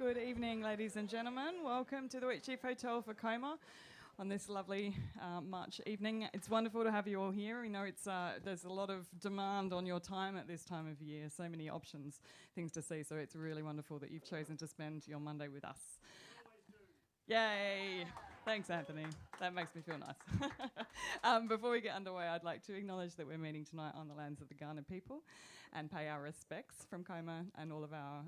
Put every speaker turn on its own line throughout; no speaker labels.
Good evening, ladies and gentlemen. Welcome to the WHEATY Hotel for COMA on this lovely March evening. It's wonderful to have you all here. We know it's there's a lot of demand on your time at this time of year, so many options, things to see, so it's really wonderful that you've chosen to spend your Monday with us. Yay! Thanks, Anthony. That makes me feel nice. Before we get underway, I'd like to acknowledge that we're meeting tonight on the lands of the Kaurna people and pay our respects from COMA and all of our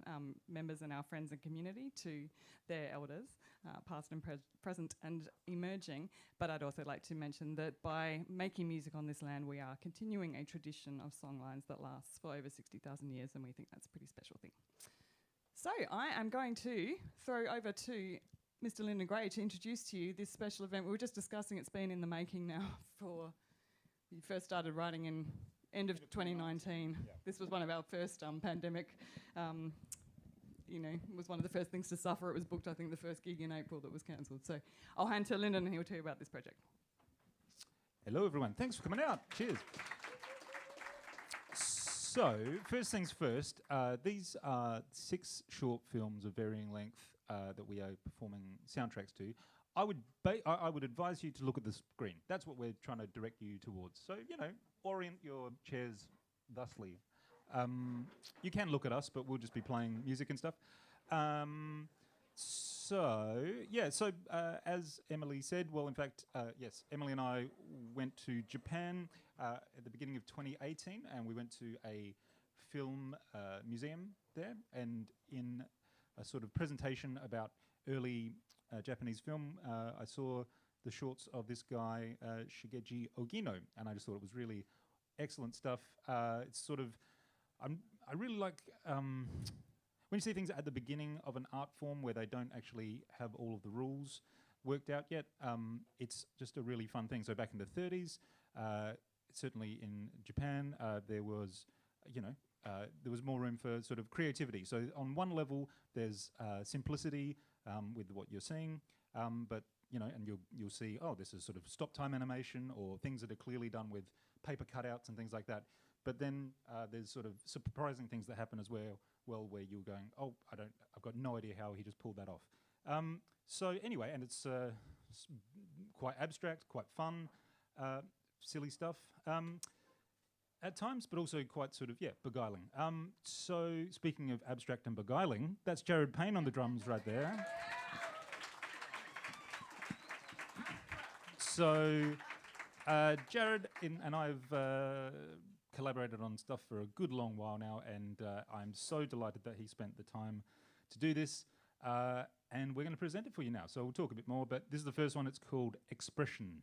members and our friends and community to their elders, past and present and emerging. But I'd also like to mention that by making music on this land, we are continuing a tradition of songlines that lasts for over 60,000 years, and we think that's a pretty special thing. So I am going to throw over to Mr. Lyndon Gray to introduce to you this special event. We were just discussing it's been in the making now for, you first started writing in end of 2019. Yeah. This was one of our first pandemic, was one of the first things to suffer. It was booked, I think, the first gig in April that was cancelled. So I'll hand to Lyndon and he'll tell you about this project.
Hello everyone, thanks for coming out. Cheers. So, first things first, these are 6 short films of varying length that we are performing soundtracks to. I would advise you to look at the screen. That's what we're trying to direct you towards. So, orient your chairs thusly. You can look at us, but we'll just be playing music and stuff. As Emily said, well, in fact, yes, Emily and I went to Japan at the beginning of 2018, and we went to a film museum there, and in a sort of presentation about early Japanese film, I saw the shorts of this guy, Shigeji Ogino, and I just thought it was really excellent stuff. It's sort of, I really like when you see things at the beginning of an art form where they don't actually have all of the rules worked out yet, it's just a really fun thing. So back in the 30s, certainly in Japan, there was more room for sort of creativity. So on one level, there's simplicity with what you're seeing, but and you'll see, oh, this is sort of stop time animation or things that are clearly done with paper cutouts and things like that. But then there's sort of surprising things that happen as well, where you're going, oh, I've got no idea how he just pulled that off. So anyway, and it's quite abstract, quite fun, silly stuff at times, but also quite sort of, beguiling. So speaking of abstract and beguiling, that's Jared Payne on the drums right there. So Jared and I've collaborated on stuff for a good long while now, and I'm so delighted that he spent the time to do this, and we're going to present it for you now. So we'll talk a bit more, but this is the first one. It's called Expression.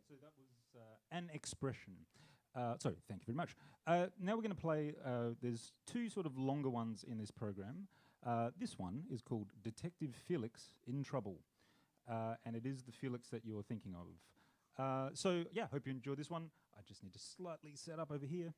So that was An Expression. Sorry, thank you very much. Now we're going to play, there's two sort of longer ones in this program. This one is called Detective Felix in Trouble. And it is the Felix that you're thinking of. So yeah, hope you enjoy this one. I just need to slightly set up over here.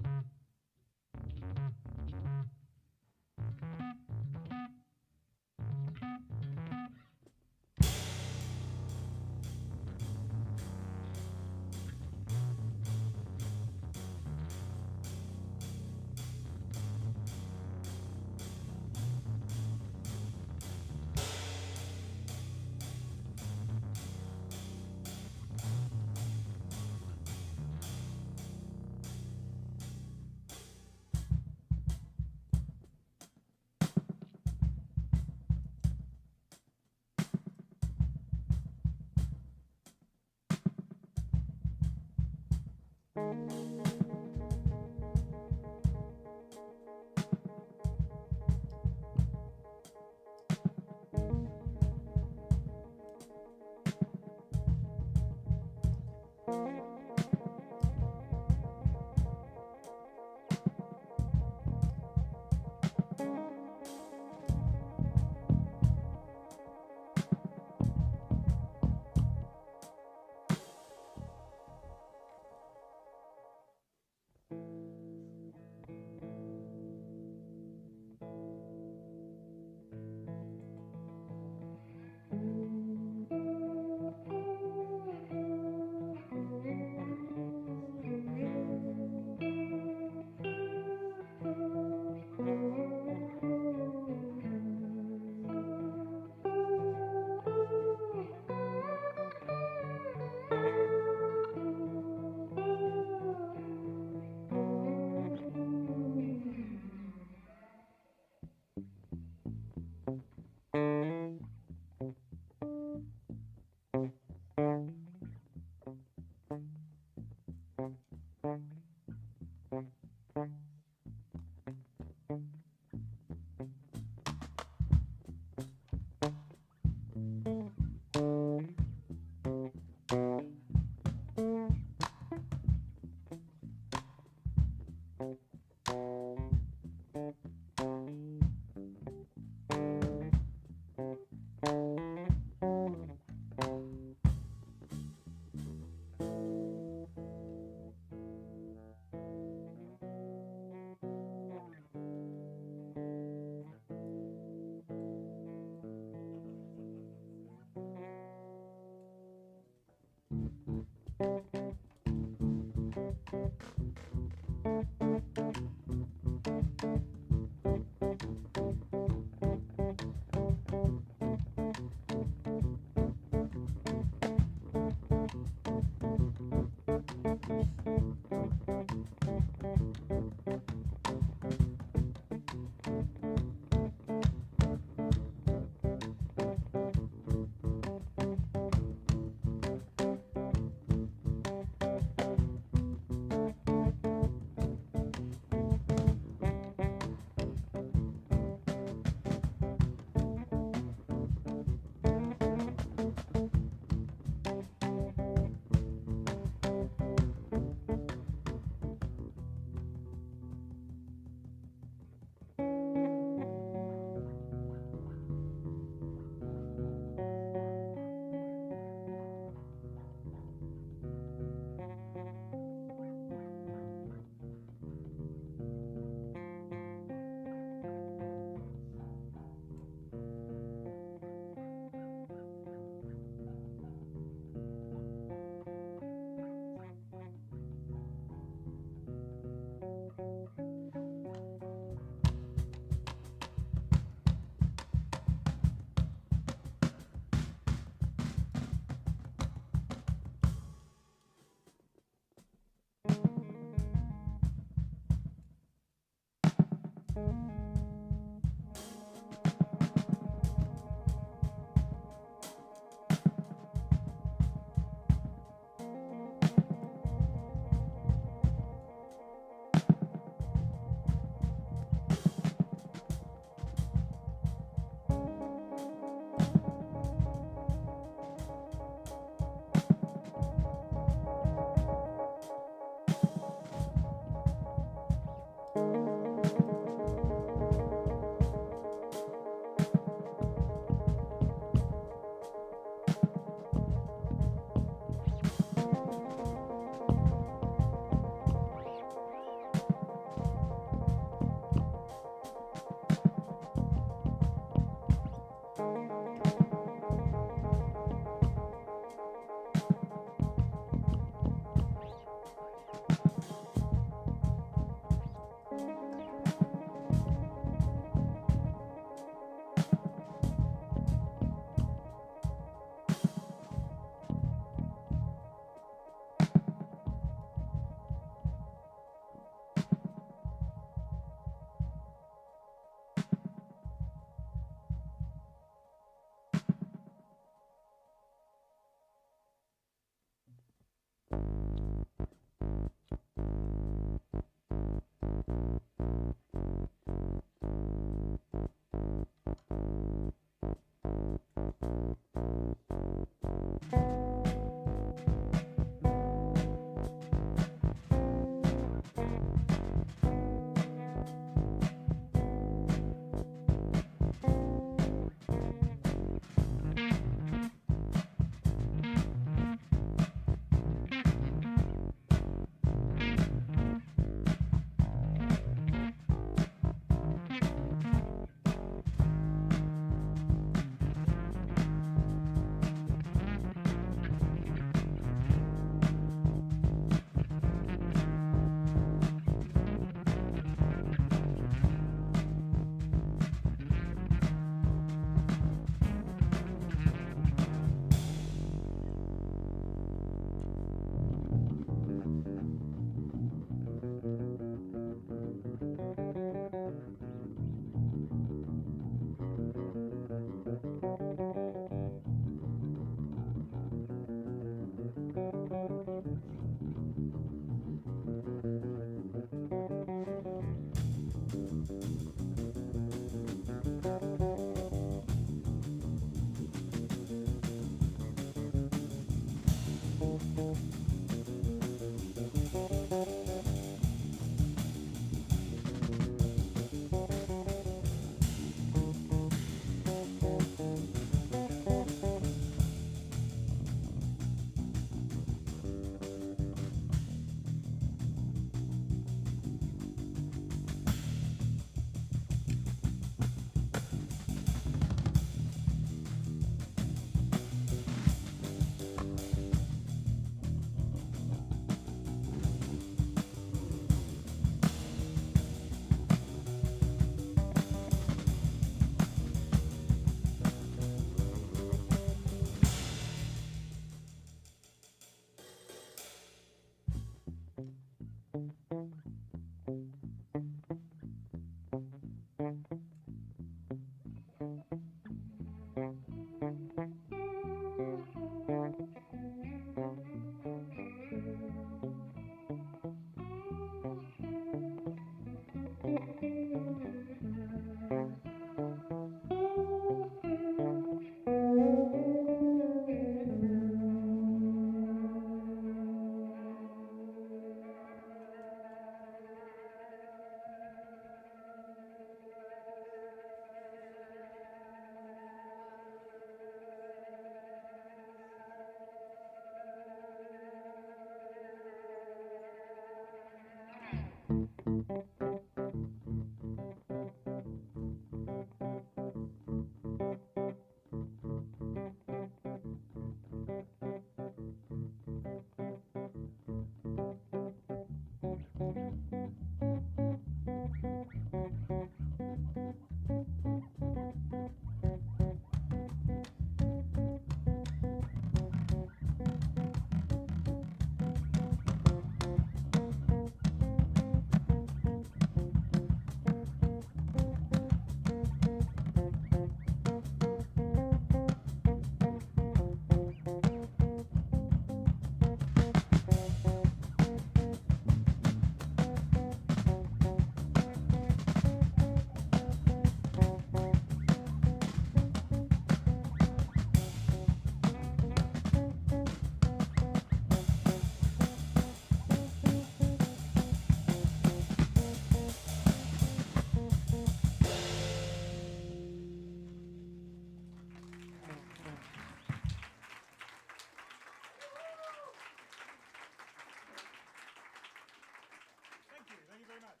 Thank you very much.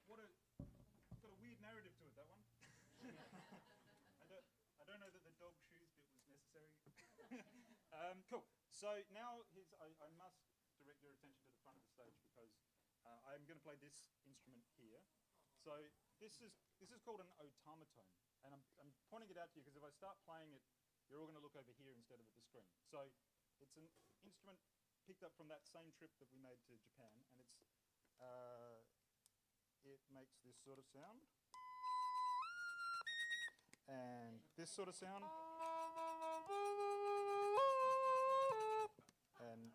It's got a weird narrative to it, that one. I don't know that the dog shoes bit was necessary. Cool. So now I must direct your attention to the front of the stage because I'm going to play this instrument here. So this is called an automaton, and I'm pointing it out to you because if I start playing it, you're all going to look over here instead of at the screen. So it's an instrument picked up from that same trip that we made to Japan, and it makes this sort of sound and this sort of sound and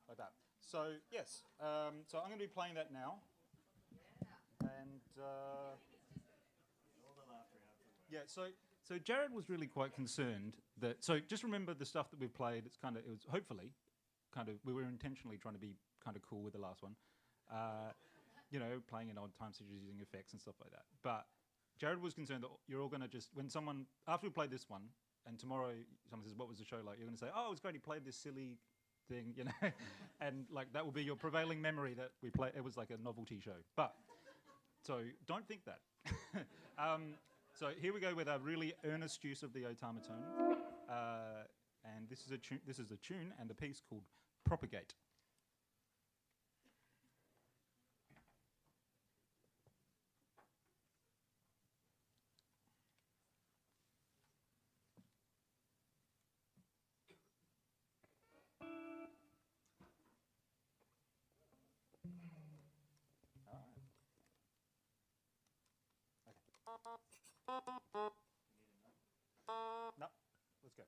like that. So yes, so I'm going to be playing that now, and yeah. So Jared was really quite concerned that. So just remember the stuff that we've played. It was hopefully kind of, we were intentionally trying to be kind of cool with the last one. You know, playing in odd time signatures using effects and stuff like that. But Jared was concerned that you're all going to just, when someone, after we played this one, and tomorrow someone says, what was the show like? You're going to say, oh, it was great, he played this silly thing, you know? And like that will be your prevailing memory that we played, it was like a novelty show. But, so don't think that. So here we go with a really earnest use of the automaton. And this is a tune and a piece called Propagate. No, let's go.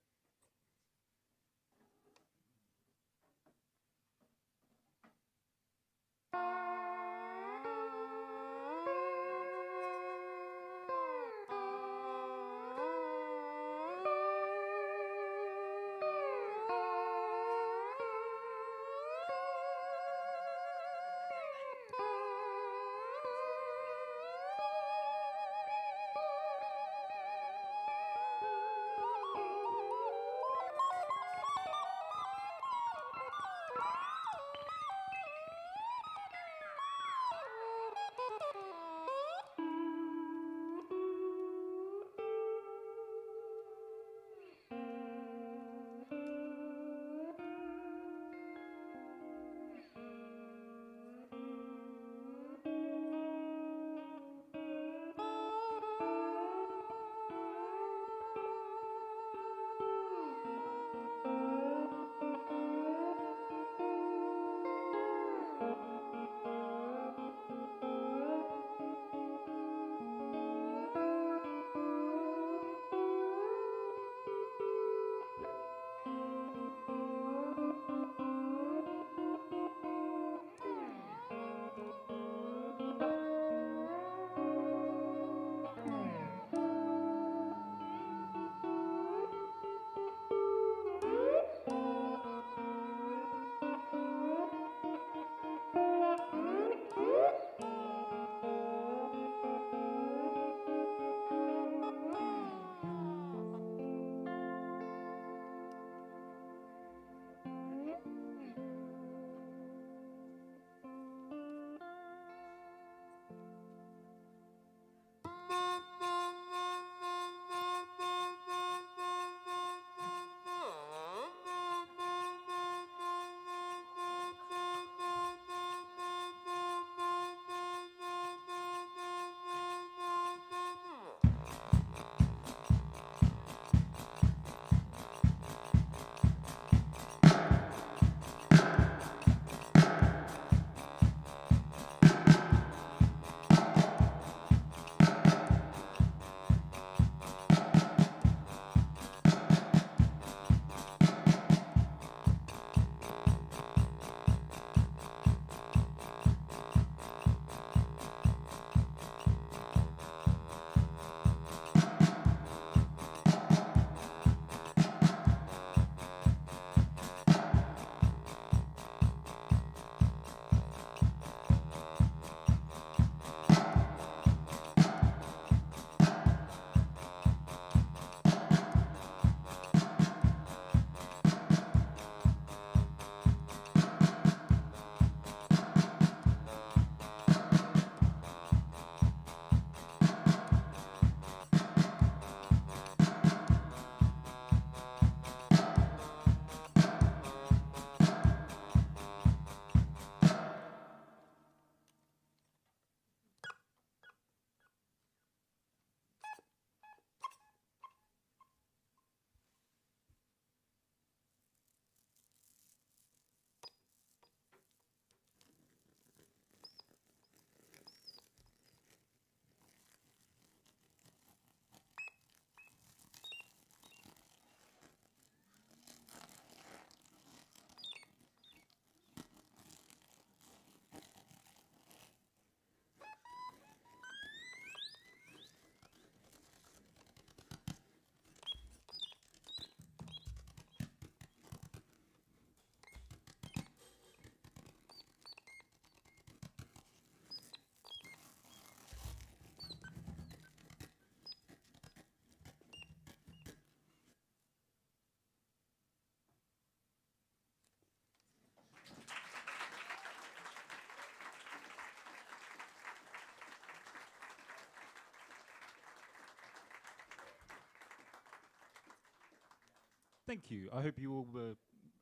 Thank you. I hope you all were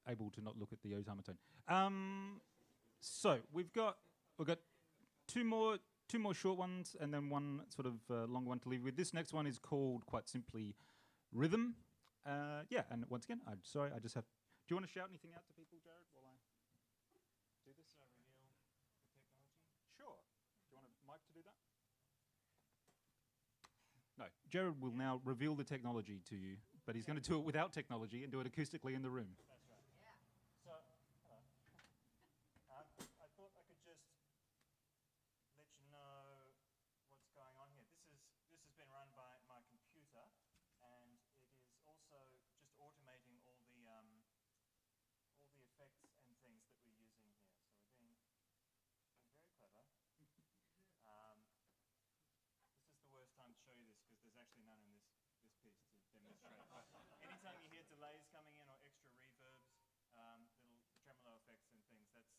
able to not look at the automaton. So we've got two more short ones and then one sort of long one to leave with. This next one is called quite simply Rhythm. Yeah, and once again, I'm sorry, I just have. Do you want to shout anything out to people, Jared, while I do this?
Should I reveal the technology?
Sure. Do you want a mic to do that? No. Jared will now reveal the technology to you, but he's going to do it without technology and do it acoustically in the room.
That's right. Yeah. So, hello. I thought I could just let you know what's going on here. This has been run by my computer, and it is also just automating all the effects and things that we're using here. So we're being very clever. This is the worst time to show you this because there's actually none in this piece to demonstrate. But anytime you hear delays coming in or extra reverbs, little tremolo effects and things, that's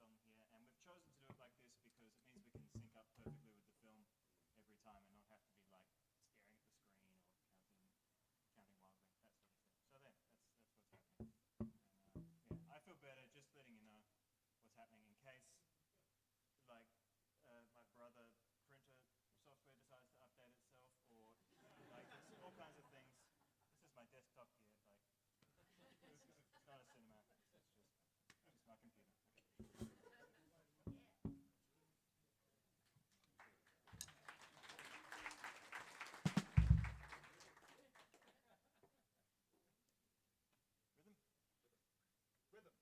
on here. And we've chosen to do it like this because it means we can sync up perfectly with the film every time and not have to be like staring at the screen or counting wildly, that sort of thing. So there, that's what's happening. And yeah, I feel better just letting you know what's happening in case, like, my brother printer software decides to update itself, or like there's all kinds of things. This is my desktop gear. Like, it's not a cinematic. It's just my computer. Rhythm.
Rhythm. This is rhythm.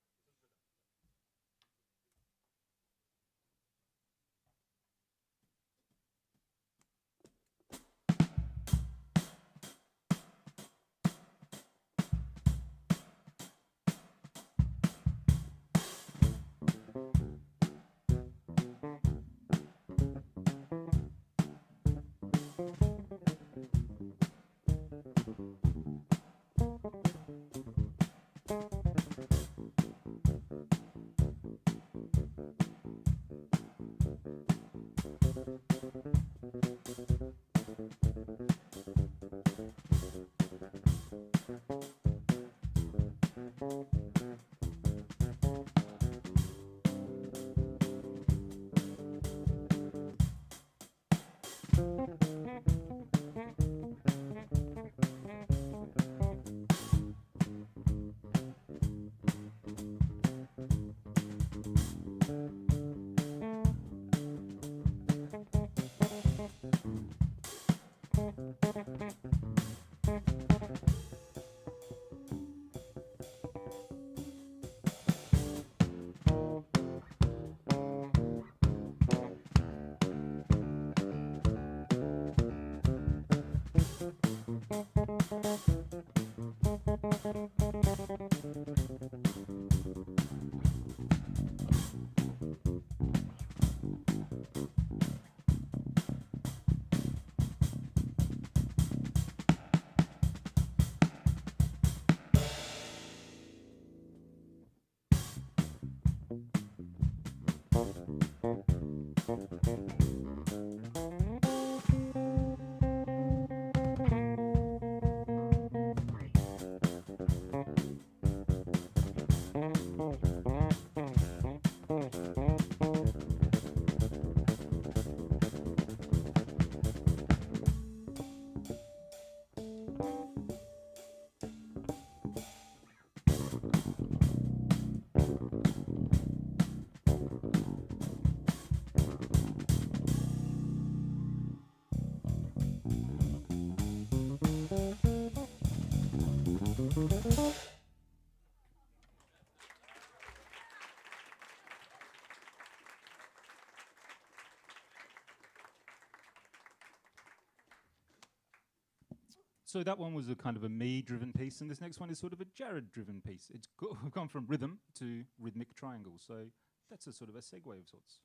So that one was a kind of a me-driven piece, and this next one is sort of a Jared-driven piece. It's gone from rhythm to rhythmic triangle, so that's a sort of a segue of sorts.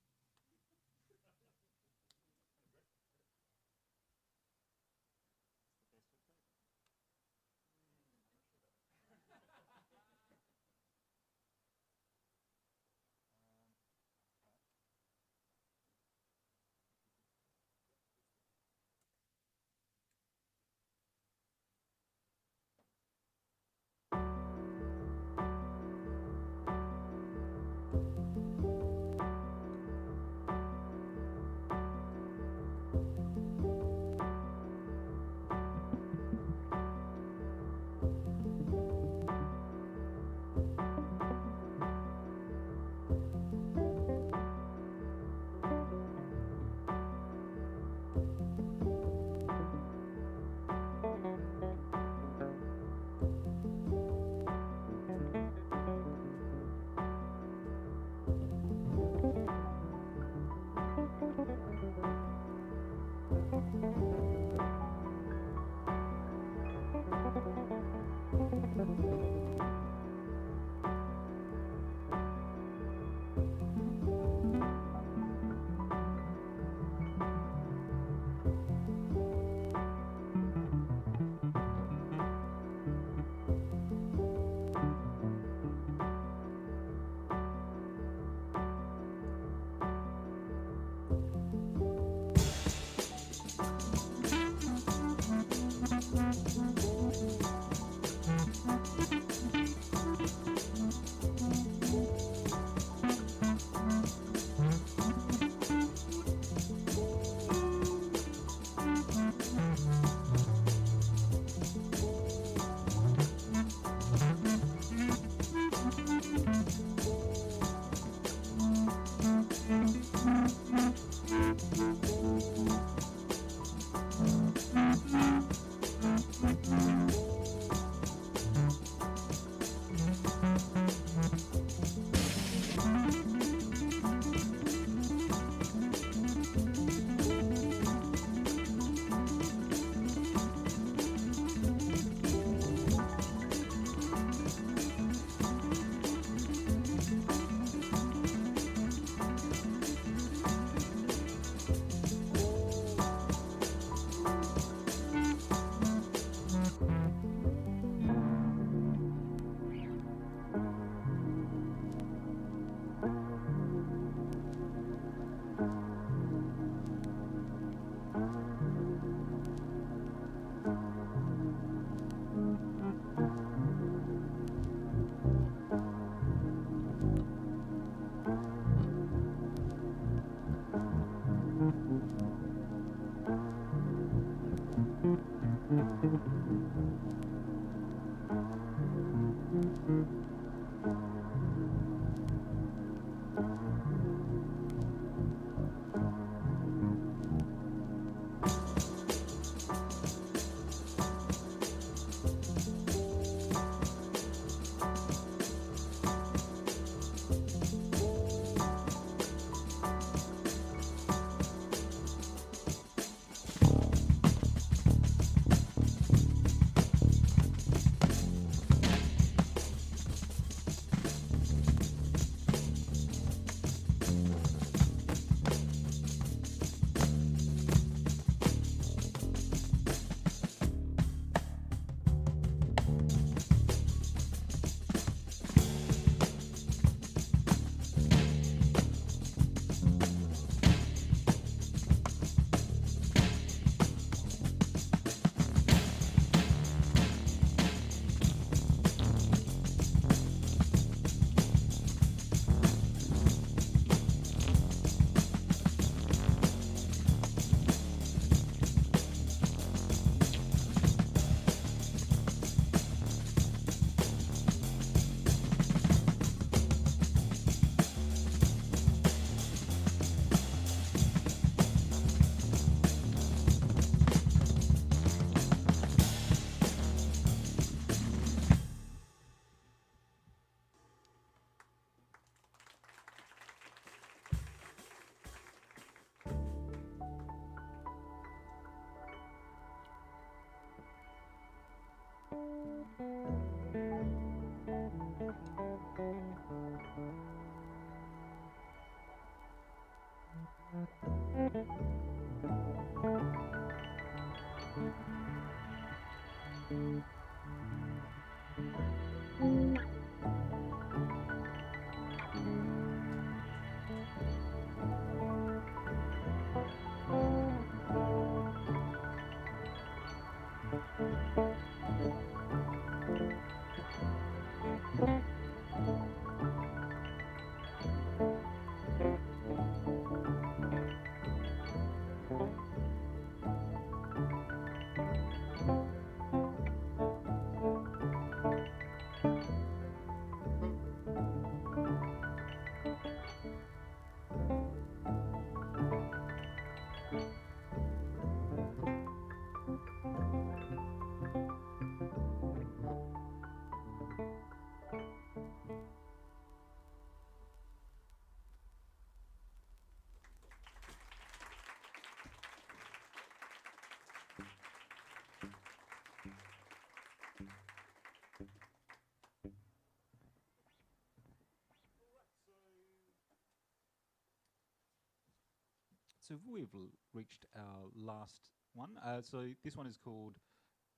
So we've reached our last one. So this one is called,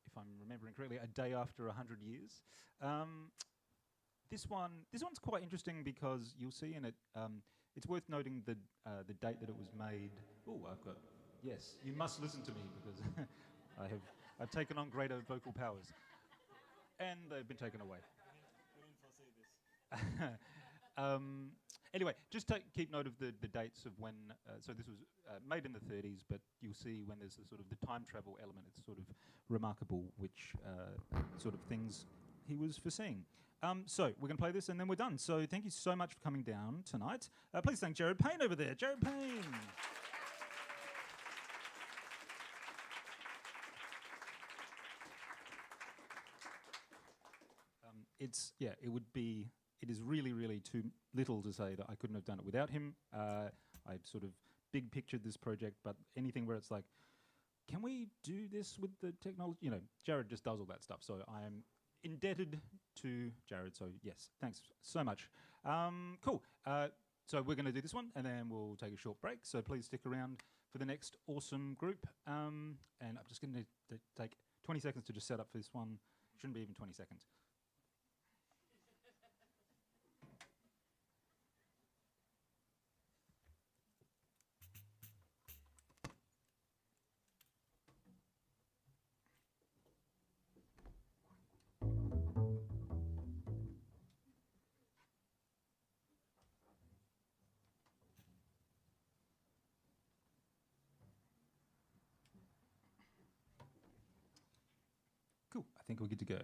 if I'm remembering correctly, A Day After 100 Years. This one's quite interesting because you'll see in it, it's worth noting the date that it was made. Oh, yes, you must listen to me because I've taken on greater vocal powers. And they've been taken away.
We didn't foresee this.
Anyway, just keep note of the dates of when. So this was made in the 30s, but you'll see when there's the time travel element. It's sort of remarkable which sort of things he was foreseeing. So we're going to play this and then we're done. So thank you so much for coming down tonight. Please thank Jared Payne over there. Jared Payne. It is really, really too little to say that I couldn't have done it without him. I sort of big pictured this project, but anything where it's like, can we do this with the technology? You know, Jared just does all that stuff. So I am indebted to Jared. So yes, thanks so much. Cool. So we're going to do this one and then we'll take a short break. So please stick around for the next awesome group. And I'm just going to take 20 seconds to just set up for this one. Shouldn't be even 20 seconds. Cool. I think we're good to go.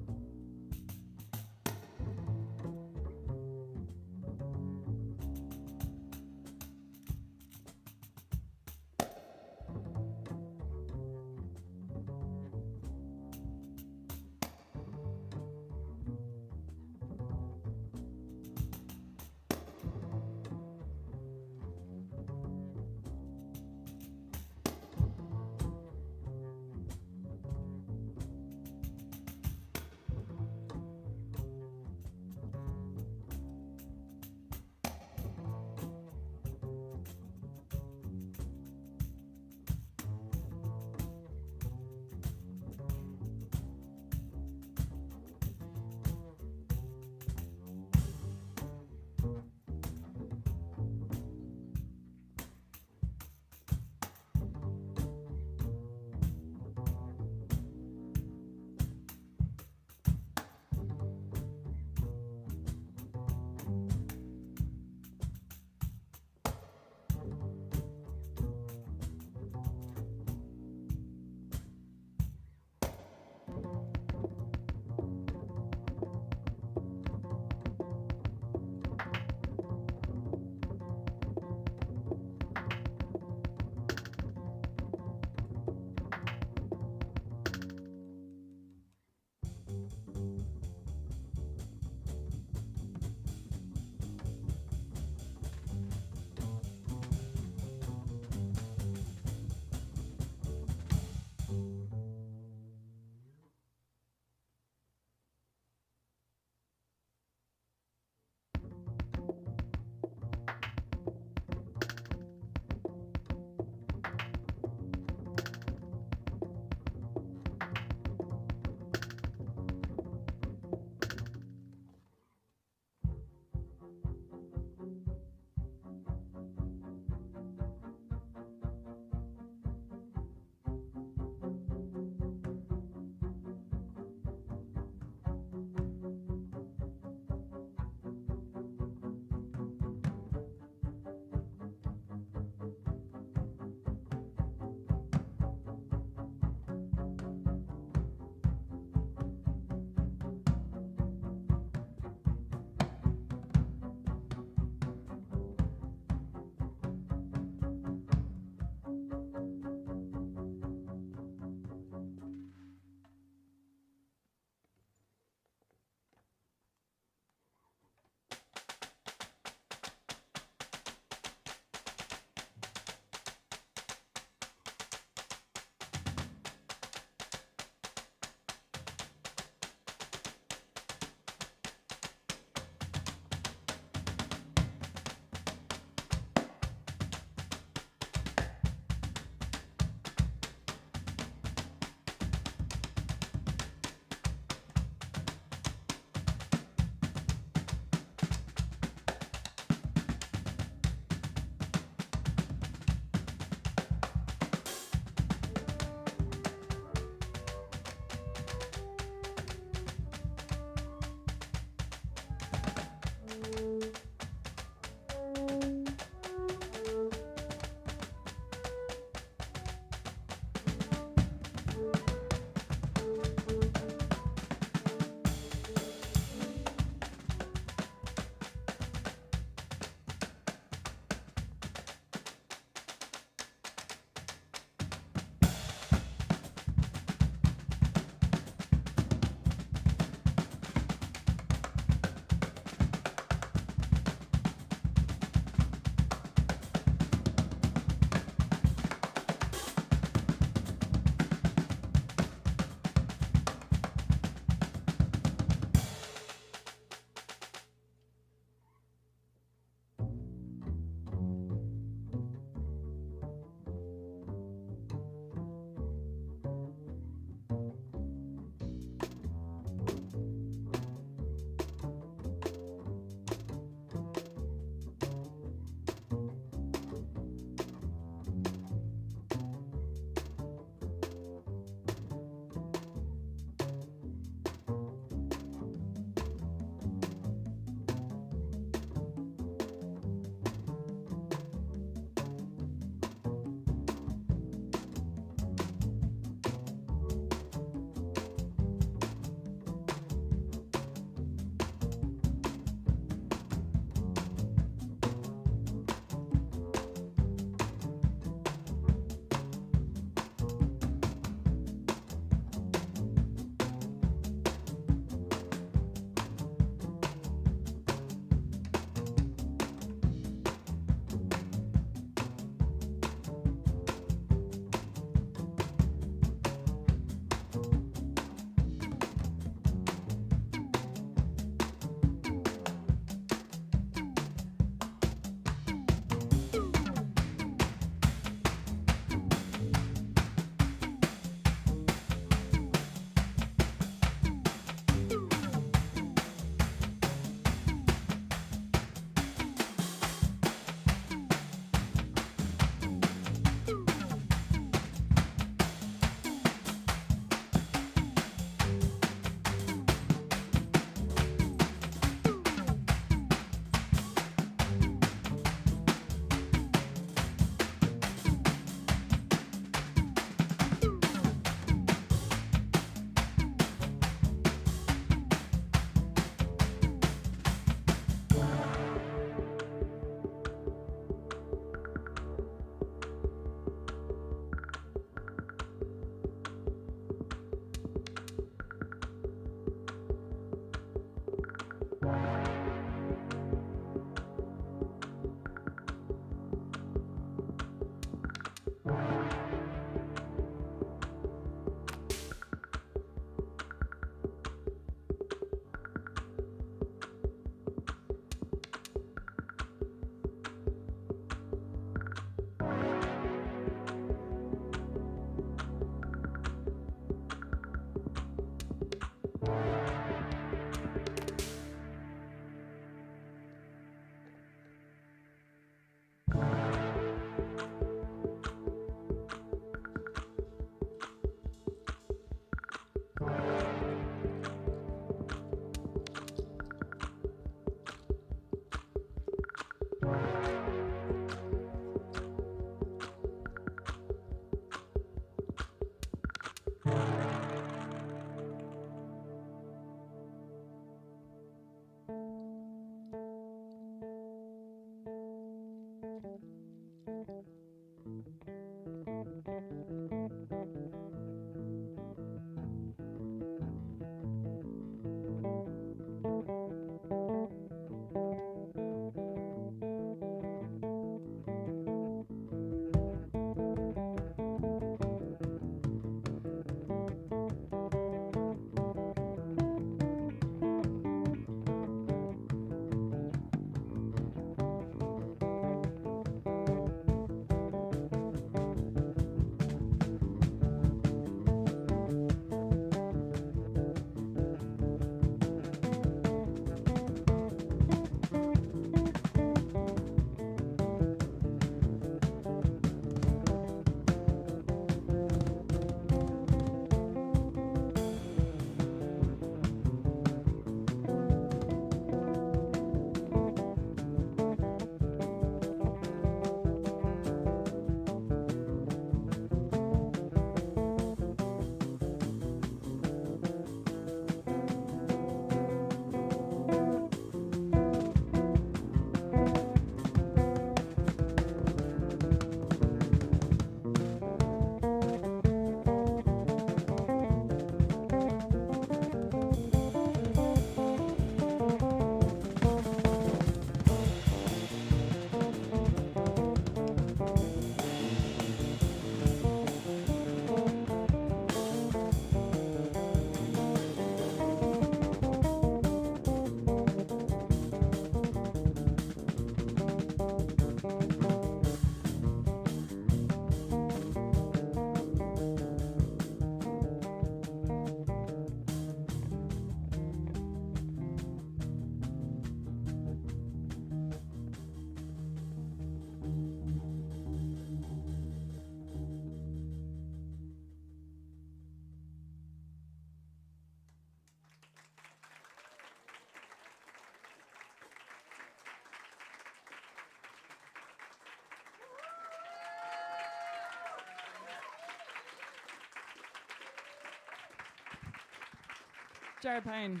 Jared Payne,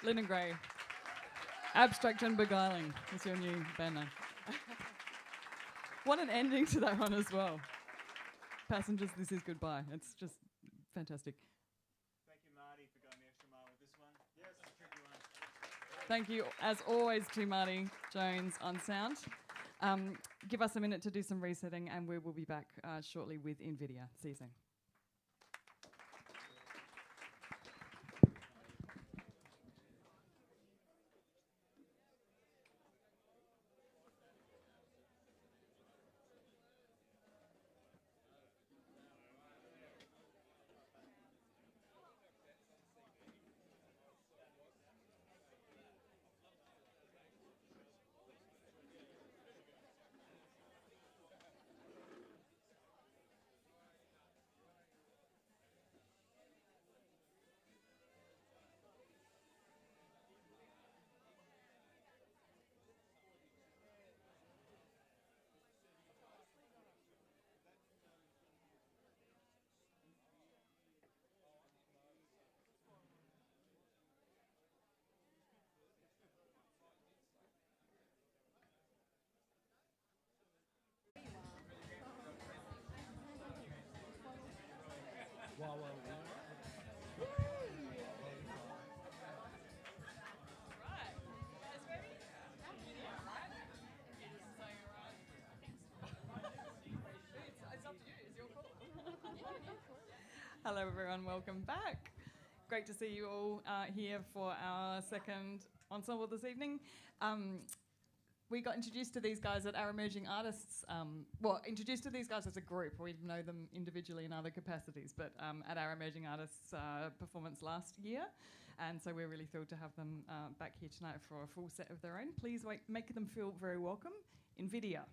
Lyndon Gray, Abstract and Beguiling is your new band name. What an ending to that one as well. Passengers, this is goodbye. It's just fantastic.
Thank you, Marty, for going the extra mile with this one. Yes, it's a tricky one.
Thank you, as always, to Marty Jones on sound. Give us a minute to do some resetting, and we will be back shortly with Invidia. See you soon. Hello everyone, welcome back. Great to see you all here for our second ensemble this evening. We got introduced to these guys at our Emerging Artists, introduced to these guys as a group. We know them individually in other capacities, but at our Emerging Artists performance last year. And so we're really thrilled to have them back here tonight for a full set of their own. Please make them feel very welcome. Invidia.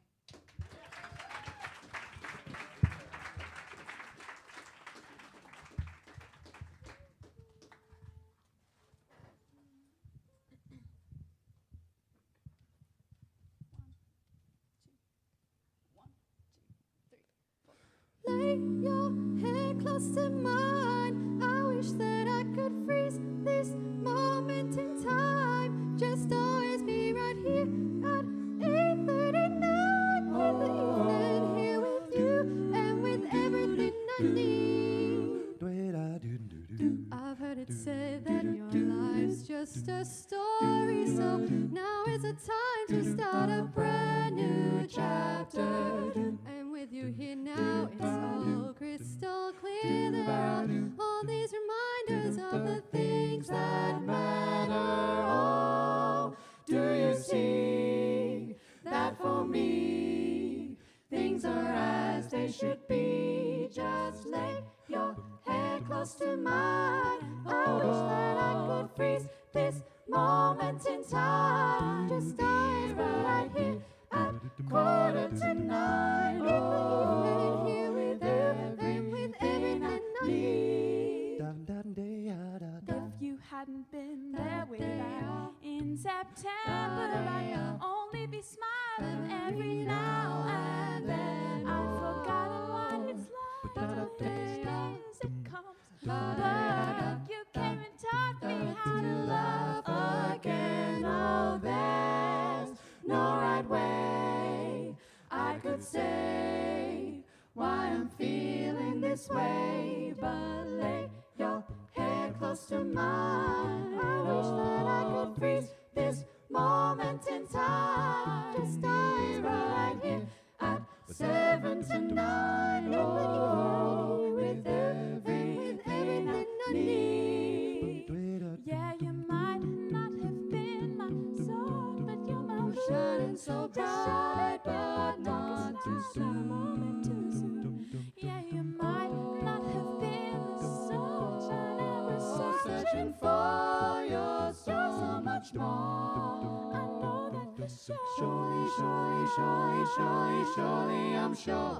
Lay your head close to mine. I wish that I could freeze this moment in time. Just always be right here at 8:39 in the evening, here with you and with everything I need. I've heard it said that your life's just a story, so now is the time to start a brand new chapter. And with you here now, it's all crystal clear. There are all these reminders of the things that matter. Oh, do you see that for me things are as they should be? Just lay your head close to mine. I wish that I could freeze this moment in time. Just stay right here at 8:45 in the evening, here with everything I need.
If you hadn't been there way back in September, I'd only be smiling every now and then. I've forgotten what it's like as it comes, but you came and taught me how to love again. Oh, there's no right way I could say why I'm feeling this way, but lay your head close to mine. I wish that I could freeze this moment in time. Just stay right here at 7 to 9 oh, with everything I need. Yeah, you might not have been my soul, but you're my moon, shining so bright, but not too soon. Yeah, you might not have been the sunshine I was searching for. You're so much more. I know that for sure. Surely, I'm sure.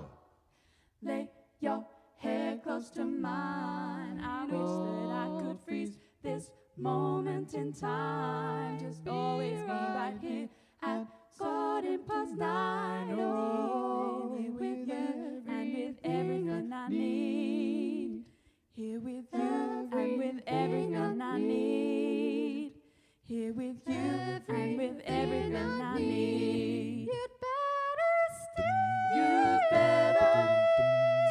Lay your head close to mine. I wish that I could freeze this moment in time. Just always be right here at 9:15. Oh, with you and with everything I need. Here with you and with everything I need. Here with you and with everything I need.
You'd better stay.
You better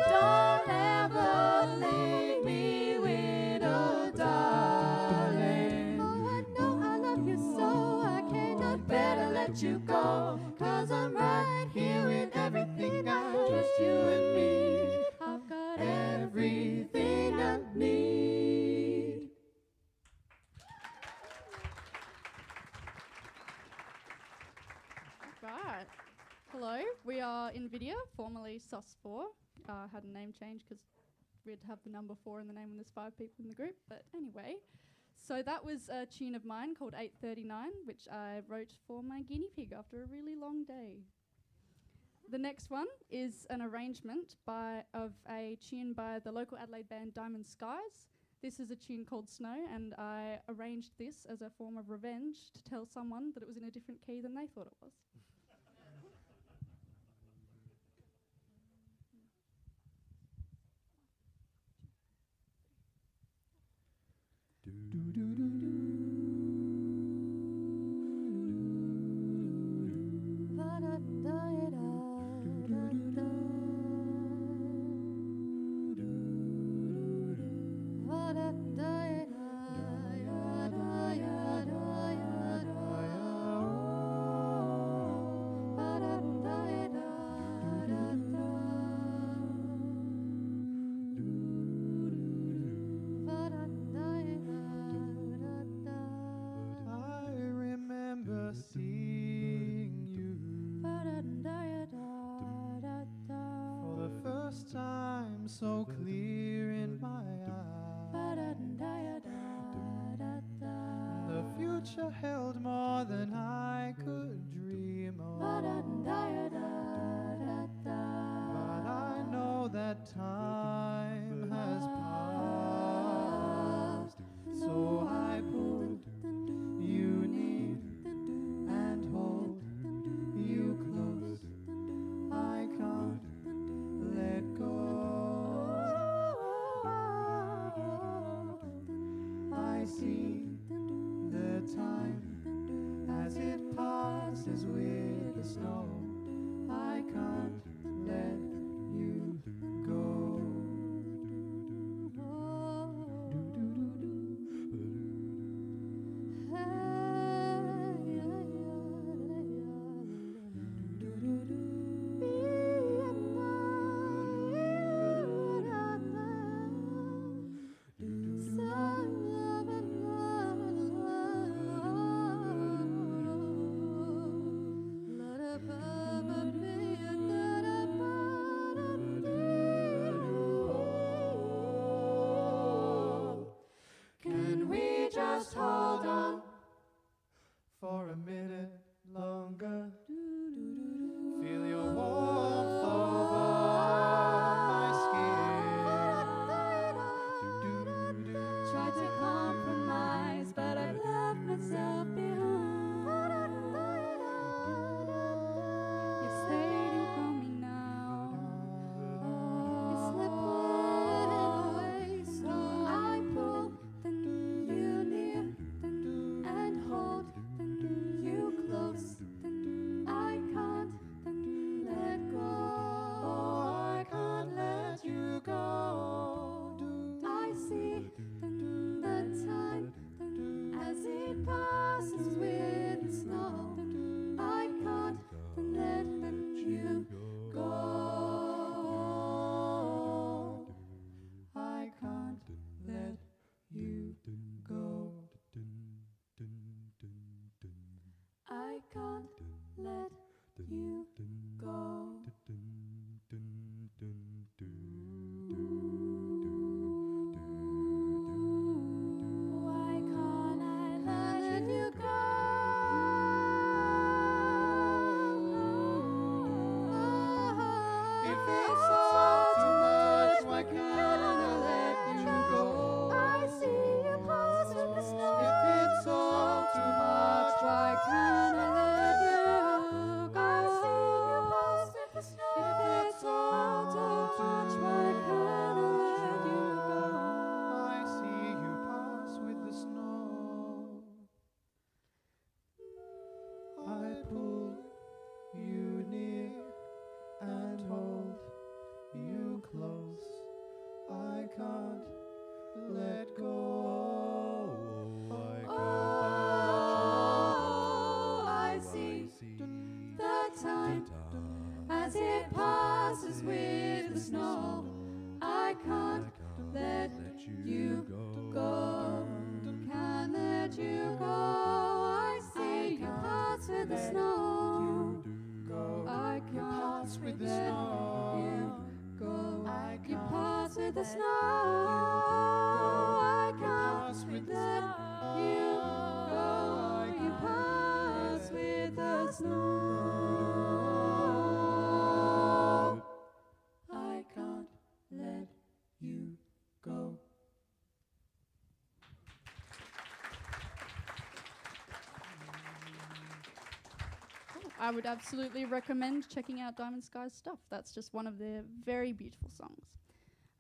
don't ever leave me widow, darling.
Oh, I know I love you so I cannot better let you go. 'Cause I'm right here with everything I need.
Just you and me.
I've got everything I need. Right. Hello, we are Invidia, formerly SUS4. Had a name change because we had to have the number 4 in the name when there's 5 people in the group. But anyway, so that was a tune of mine called 839, which I wrote for my guinea pig after a really long day. The next one is an arrangement of a tune by the local Adelaide band Diamond Skies. This is a tune called Snow, and I arranged this as a form of revenge to tell someone that it was in a different key than they thought it was.
So clear in my eyes. The future held more than I could dream of. But I know that time has passed. So I pull you near and hold you close. I can't let go. I see the time as it passes with the snow. I can't let you go. Just hold on for a minute longer. Feel your warmth over my skin.
Tried to compromise, but I left myself behind. You're fading from me now. You slip away, so I pull you near and hold you close. I can't let go. I can't let you go. I see the time as it passes with the snow. I can't let you go. I can't let you go. I can't let you go. Why can't I let you go?
If it's all too much, why can't I let you go?
I see you pass with the snow.
If it's all too much,
Why can't I let you go? I see you pass passes with the snow. I can't let you go. Can't let you go. I see you pass with the snow. I can't pass with the snow. Go. You pass with the snow. I can't let you go. You pass with the snow. I can't let you go.
I would absolutely recommend checking out Diamond Sky's stuff. That's just one of their very beautiful songs.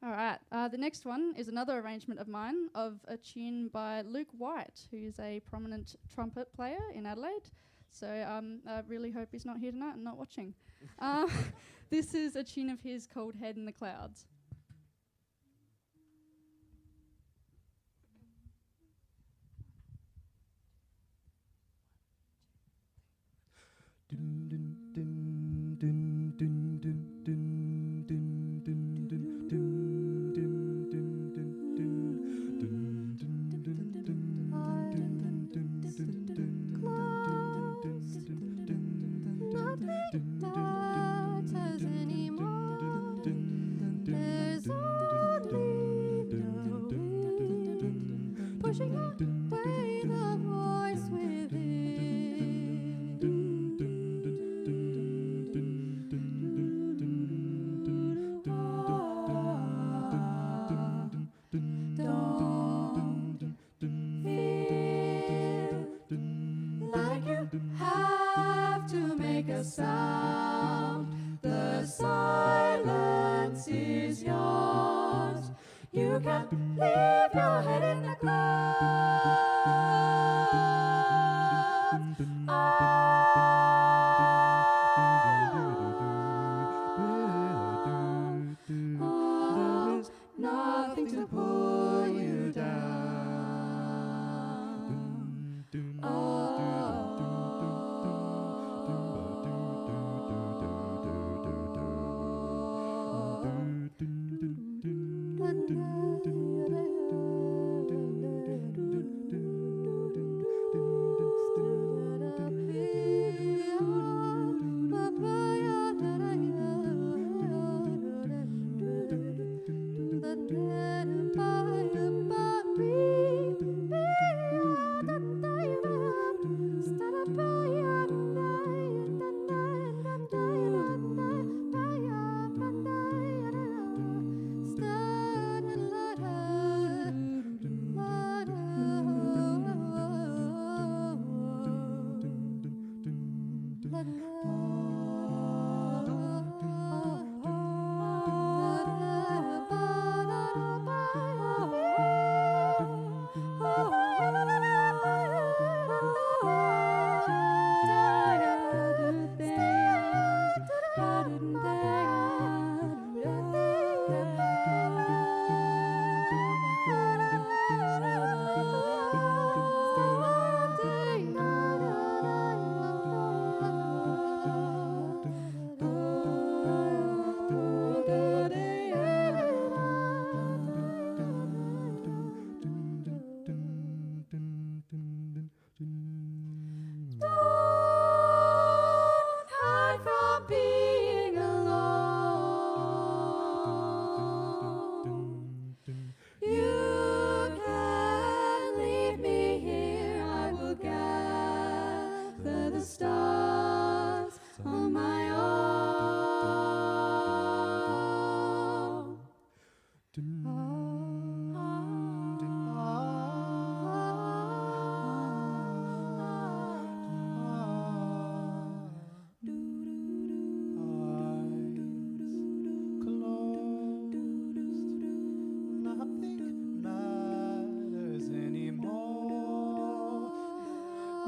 All right, the next one is another arrangement of mine of a tune by Luke White, who's a prominent trumpet player in Adelaide. So I really hope he's not here tonight and not watching. This is a tune of his called Head in the Clouds.
Matters anymore. There's only the wind pushing away the voice within. Don't feel like you have to make a sound. The silence is yours. You can leave your head in the clouds. There is nothing to pull you down.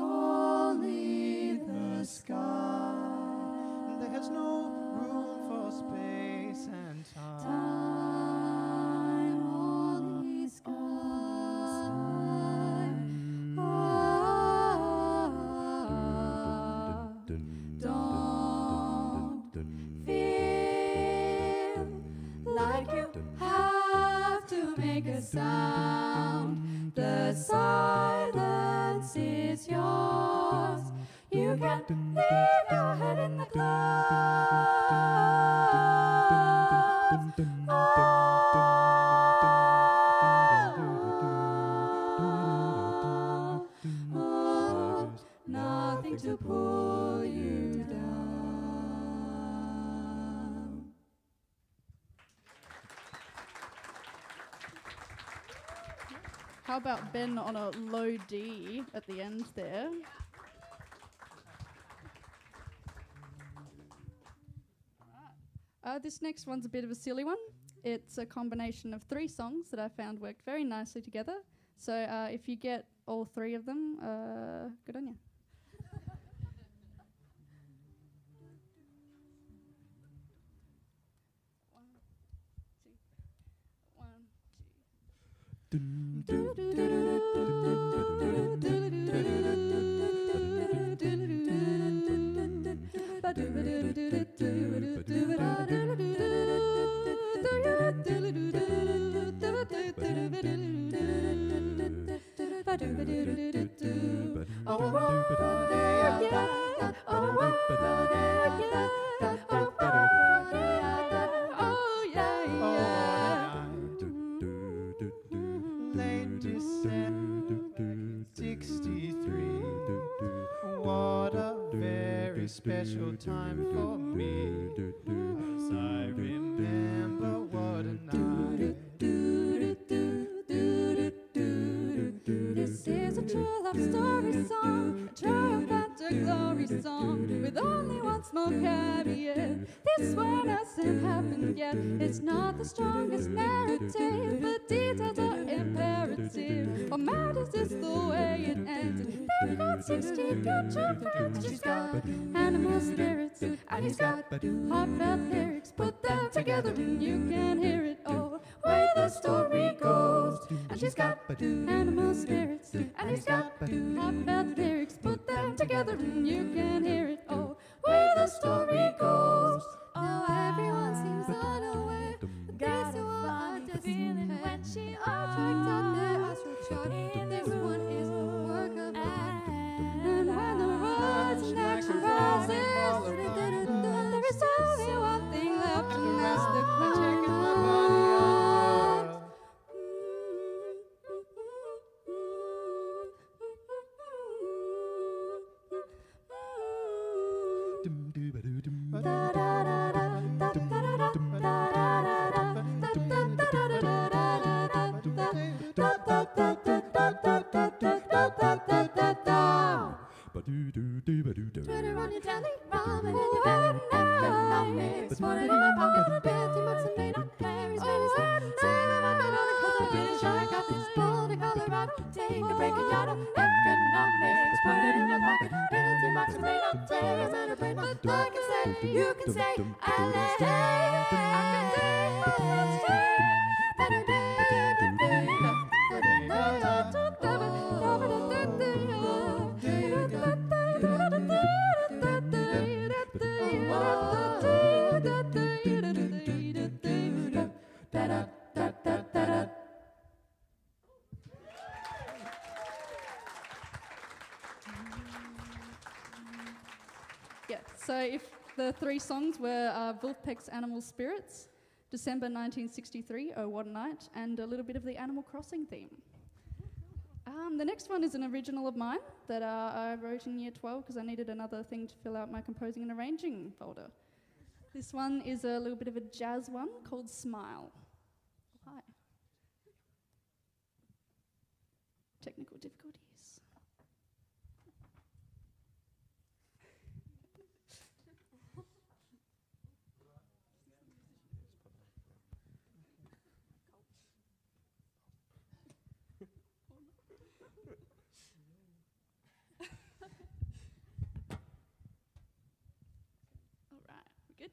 Only the a sound. The silence is yours. You can leave your head in the clouds. Oh, nothing to pull you down.
How about Ben on a low D at the end there? This next one's a bit of a silly one. It's a combination of 3 songs that I found worked very nicely together. So if you get all 3 of them, good on you.
Late December 63. What a very special time for me. As I remember what a night.
This is a true love story song, a triumph and glory song, with only one small caveat. This one hasn't happened yet. It's not the strongest narrative, but details are imperative. What matters is the way it ends. They've got 60 future friends. She's got animal spirits, and he's got heartfelt lyrics. Put them together and you can hear it. Oh, where the story goes. And she's got animal spirits, and he's got heartfelt lyrics. Put them together and you can hear it. Oh, where the story goes. Oh, everyone seems unaware. Guess who I just feeling when she checked out their astral chart. This one is a work of art. And when the words in action rises, there is only one thing left, and that's the question. Twitter on your telly, ramen in your belly, economics. Put it in my pocket, fancy bucks and made up Paris, Venice, sailing on the coast of British. I got this gold to Colorado, take a break in Yada, economics. Put it in my pocket, fancy bucks and made up Paris, and a brain. But like I said, you can say, LA, I can say,
Yeah, so if the 3 songs were Wolfpack's Animal Spirits, December 1963, Oh What a Night, and a little bit of the Animal Crossing theme. The next one is an original of mine that I wrote in year 12 because I needed another thing to fill out my composing and arranging folder. This one is a little bit of a jazz one called Smile. Hi. Technical difficulties. All right, we good?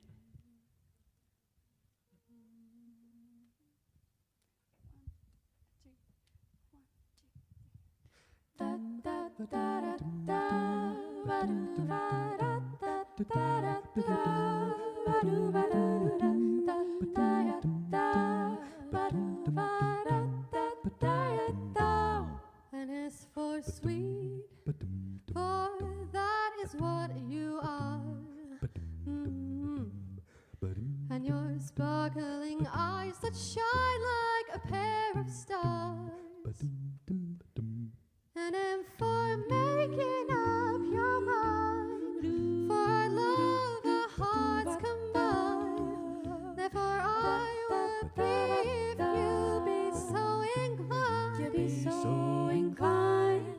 sparkling eyes that shine like a pair of stars. And am for making up your mind, for our love our hearts combine. Therefore I would be if you be so inclined.
You be so inclined.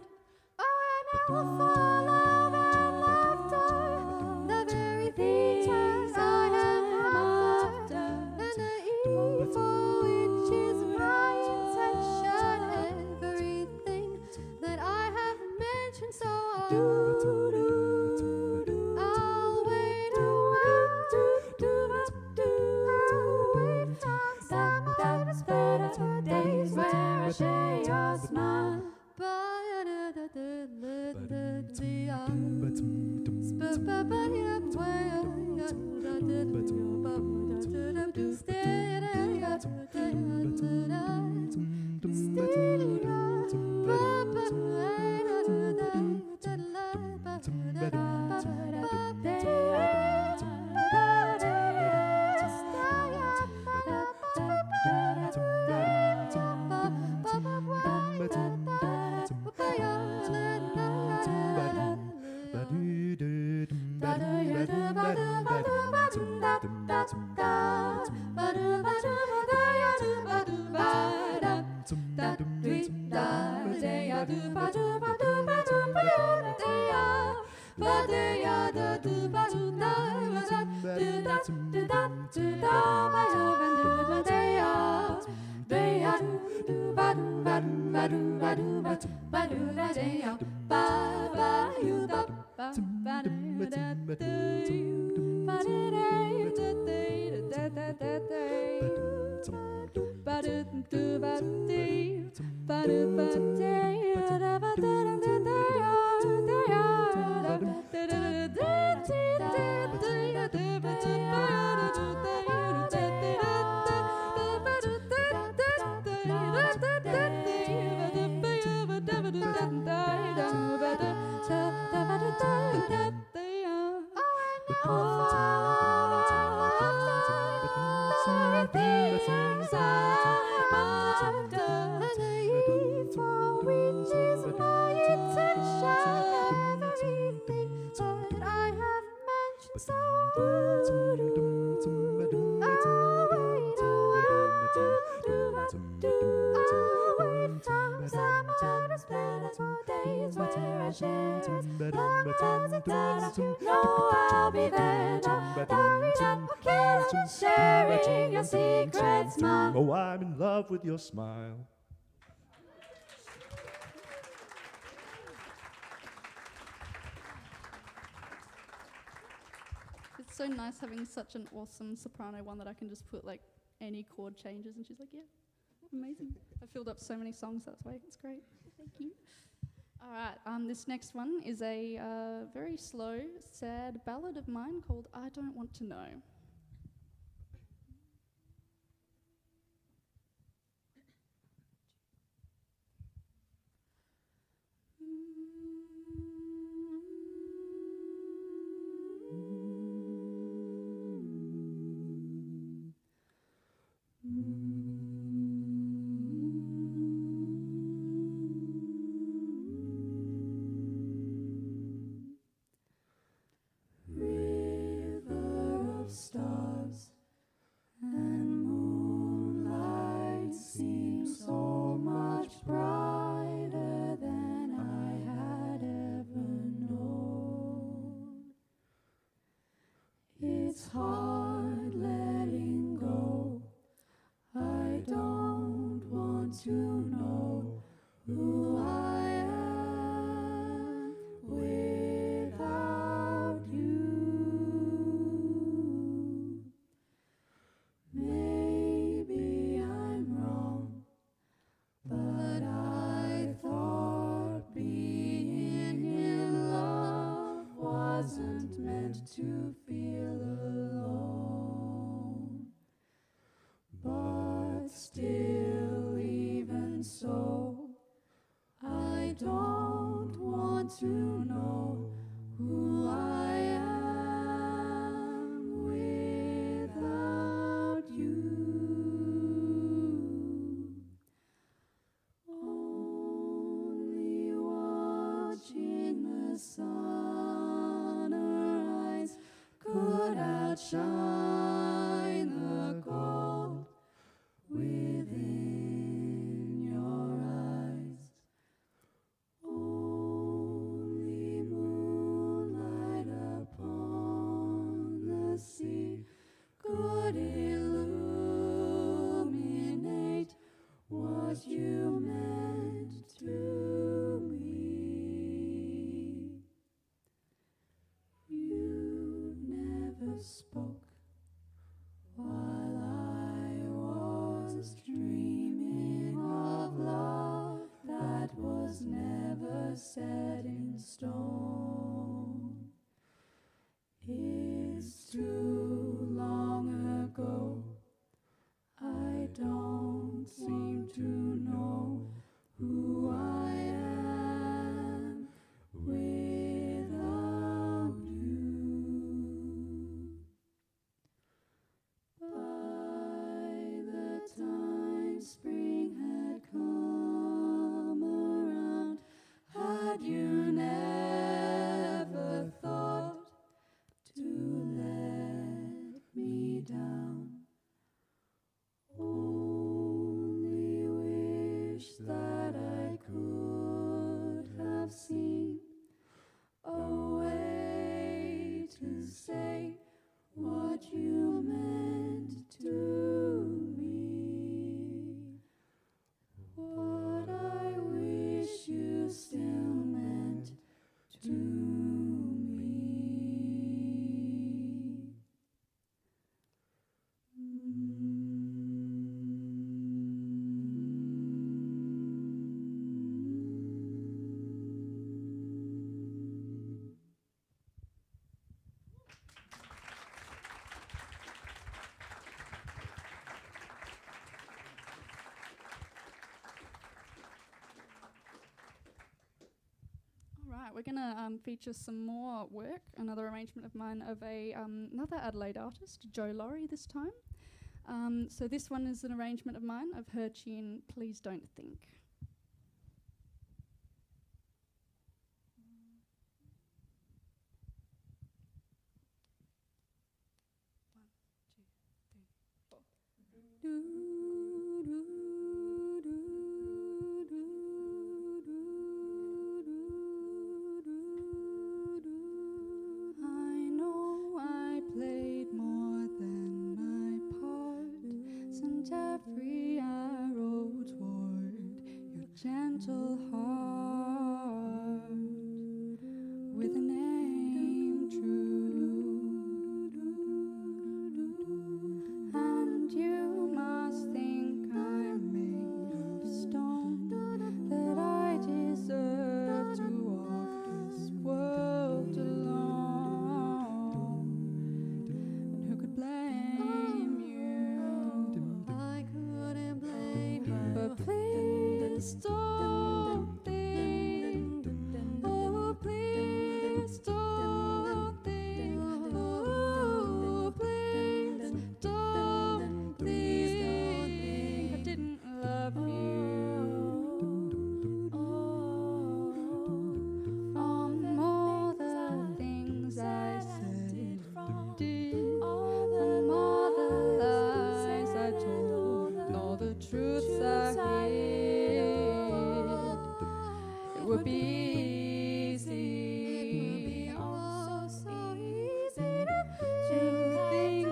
Oh, and I will follow and laughter, the very things I am after, and the evil which is my intention, everything that I have mentioned. So I'll wait a while, I'll wait from summer's better days where I share your smile. I'll be there, sharing your secret smile.
Oh, I'm in love with your smile.
It's so nice having such an awesome soprano one that I can just put like any chord changes and she's like, yeah, amazing. I filled up so many songs that way. It's great. Thank you. All right, this next one is a very slow, sad ballad of mine called I Don't Want to Know.
Stars and moonlight seem so much brighter than I had ever known. It's hard letting go. I don't want to know who I am without you. Maybe I'm wrong, but I thought being in love wasn't meant to feel alone. But still, even so, I don't want to know who I am without you. not shine the gold within your eyes. Only moonlight upon the sea could illuminate what you meant to me. You never spoke while I was dreaming of love that was never set in stone. It's too long ago. I don't seem to know who I am without you. By the time spring had come around, had you never thought to let me down? Only wish that I could have seen a way to say what you meant to me. What I wish you still meant to me.
All right, we're going to feature some more work, another arrangement of mine of another Adelaide artist, Jo Laurie this time. So this one is an arrangement of mine of her tune, Please Don't Think.
I know I played more than my part, sent every arrow toward your gentle heart with an aim true, and you must think I'm made of stone, that I deserve to walk this world alone. And who could blame you? I couldn't blame you. But please don't think. Oh, please don't think. Oh, please don't think. I didn't love you. From all the things I said, did all the lies I told, all the truths I hid. It would be easy, oh so easy to think I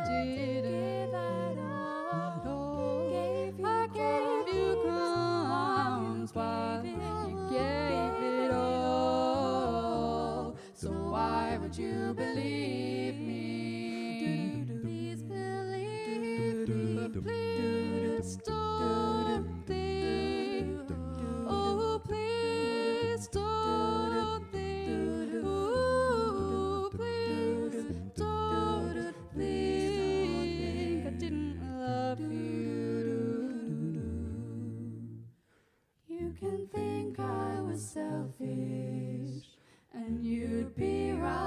didn't at all. I gave you crumbs while you gave it all. So why would you believe me? Please believe me, but please don't think. Oh, please don't think. Oh, please don't think I didn't love you. You can think I was selfish, and you'd be right.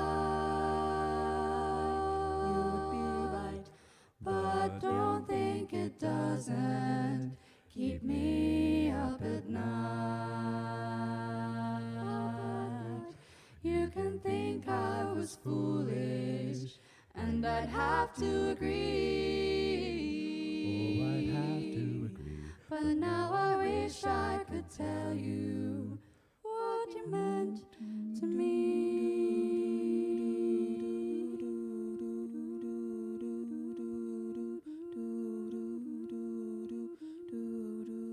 But don't think it doesn't keep me up at night. You can think I was foolish, and I'd have to agree.
Oh, I'd have to agree.
But now I wish I could tell you what you meant to me.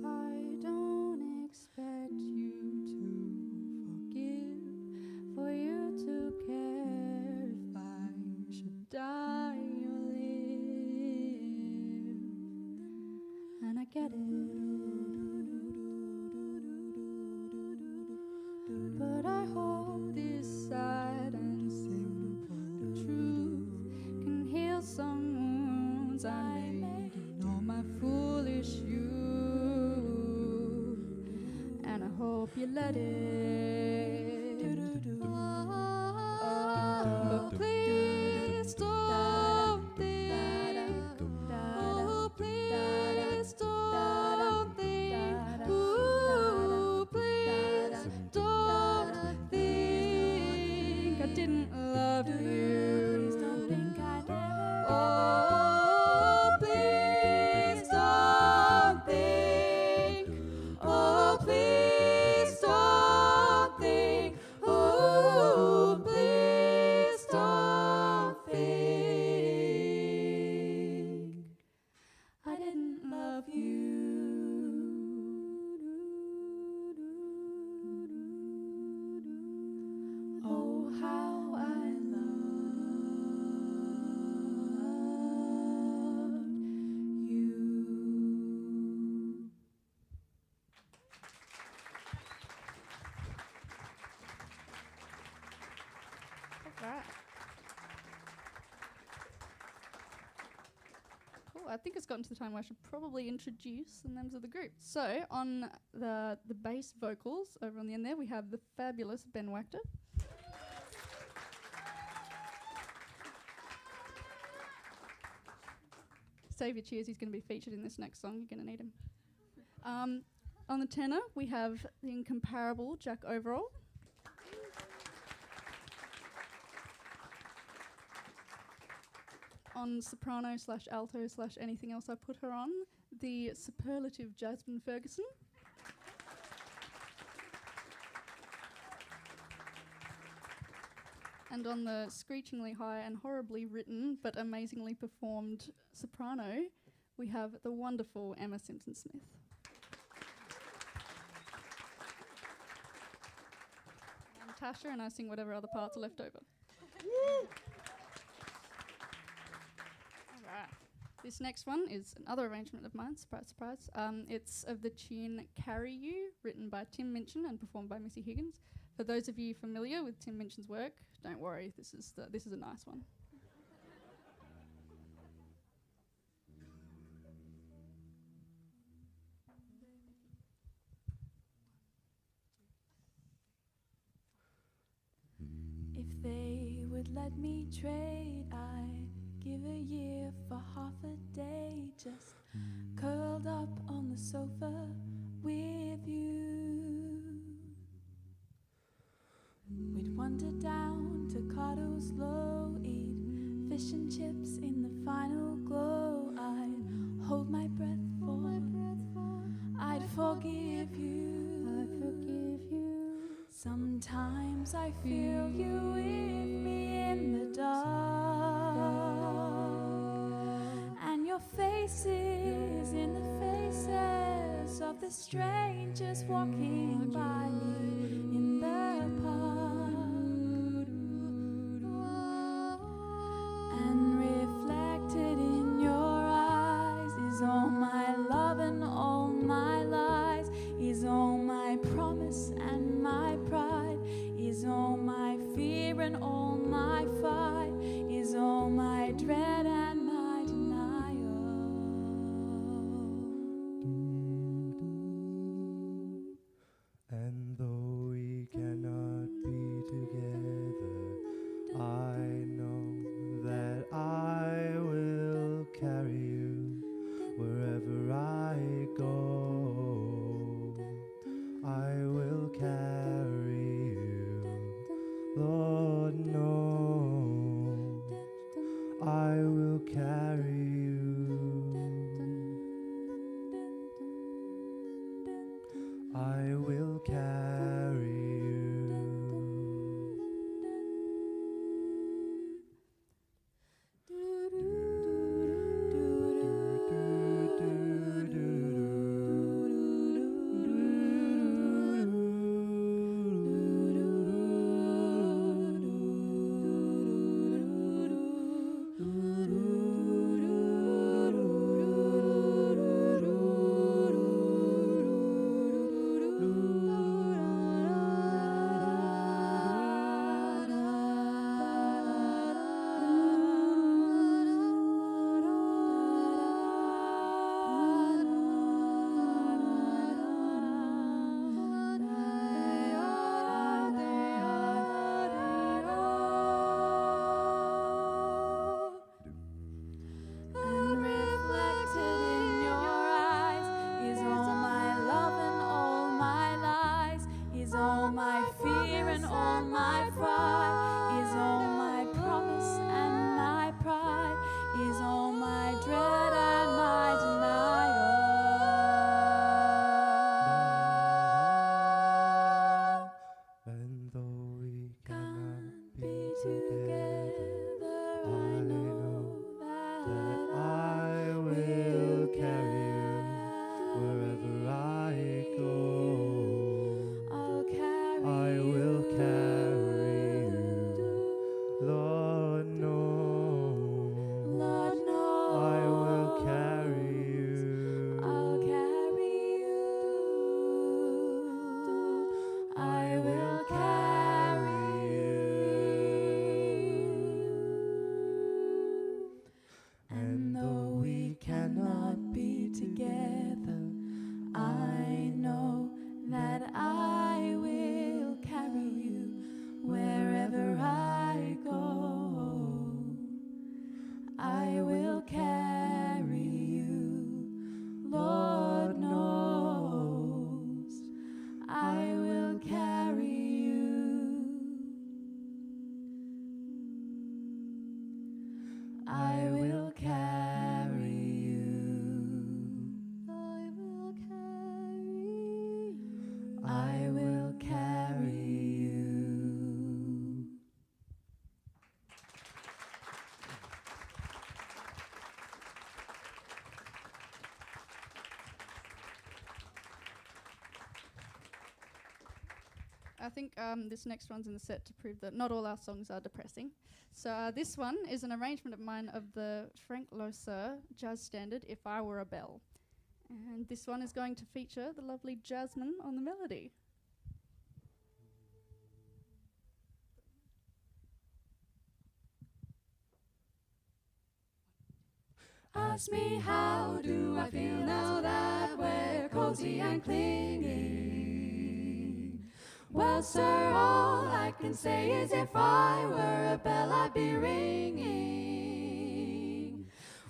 I don't expect you to forgive, for you to care if I should die or live. And I get it. But I hope this sad and simple truth can heal some wounds I made in all my foolish youth. And I hope you let it. Oh, please don't think. Oh, please don't think. Ooh, please don't think I didn't love you. Please don't think I never. Oh, please don't think. Oh, please don't think. Oh, please don't think I didn't love you. Oh, how I loved you.
Alright. Cool. I think it's gotten to the time where I should probably introduce the members of the group. So on the bass vocals over on the end there, we have the fabulous Ben Wachter. Save your cheers, he's going to be featured in this next song. You're going to need him. On the tenor, we have the incomparable Jack Overall. On soprano / alto / anything else I put her on, the superlative Jasmine Ferguson. And on the screechingly high and horribly written but amazingly performed soprano, we have the wonderful Emma Simpson-Smith. I'm Tasha and I sing whatever other parts are left over. Alright. This next one is another arrangement of mine, surprise, surprise. It's of the tune Carry You, written by Tim Minchin and performed by Missy Higgins. For those of you familiar with Tim Minchin's work, don't worry, this is a nice one.
If they would let me trade, I'd give a year for half a day, just curled up on the sofa with you. We'd wander down to Cardo's Low, eat fish and chips in the final glow. I'd hold my breath for, I'd forgive you.
I forgive you.
Sometimes I feel you with me in the dark, and your faces in the faces of the strangers walking by me in the park, and reflected in your eyes is all my love and all my lies, is all my promise and my pride, is all my fear and all my fight, is all my dread and my denial.
And though we cannot be together, I know that I will carry you wherever I go. I will carry you, Lord knows. I will carry you. I will carry you.
And reflected in your eyes is all my love and all my lies, is all my fear and all my pride, is all my promise and my pride, is all my dread and my denial.
And though we cannot
Can't be together, I know that
I will carry you wherever I go.
I'll carry
I will carry you, Lord knows.
Lord knows
I will carry you.
I'll carry you. I will carry you. And though we cannot be together, I know that I will carry you wherever I go. I will carry you, Lord knows. I will carry you. I will carry you. I will carry you. I will carry you.
I think this next one's in the set to prove that not all our songs are depressing. So this one is an arrangement of mine of the Frank Loesser jazz standard, If I Were a Bell. And this one is going to feature the lovely Jasmine on the melody.
Ask me, how do I feel now that we're cozy and clinging? Well, sir, all I can say is if I were a bell, I'd be ringing.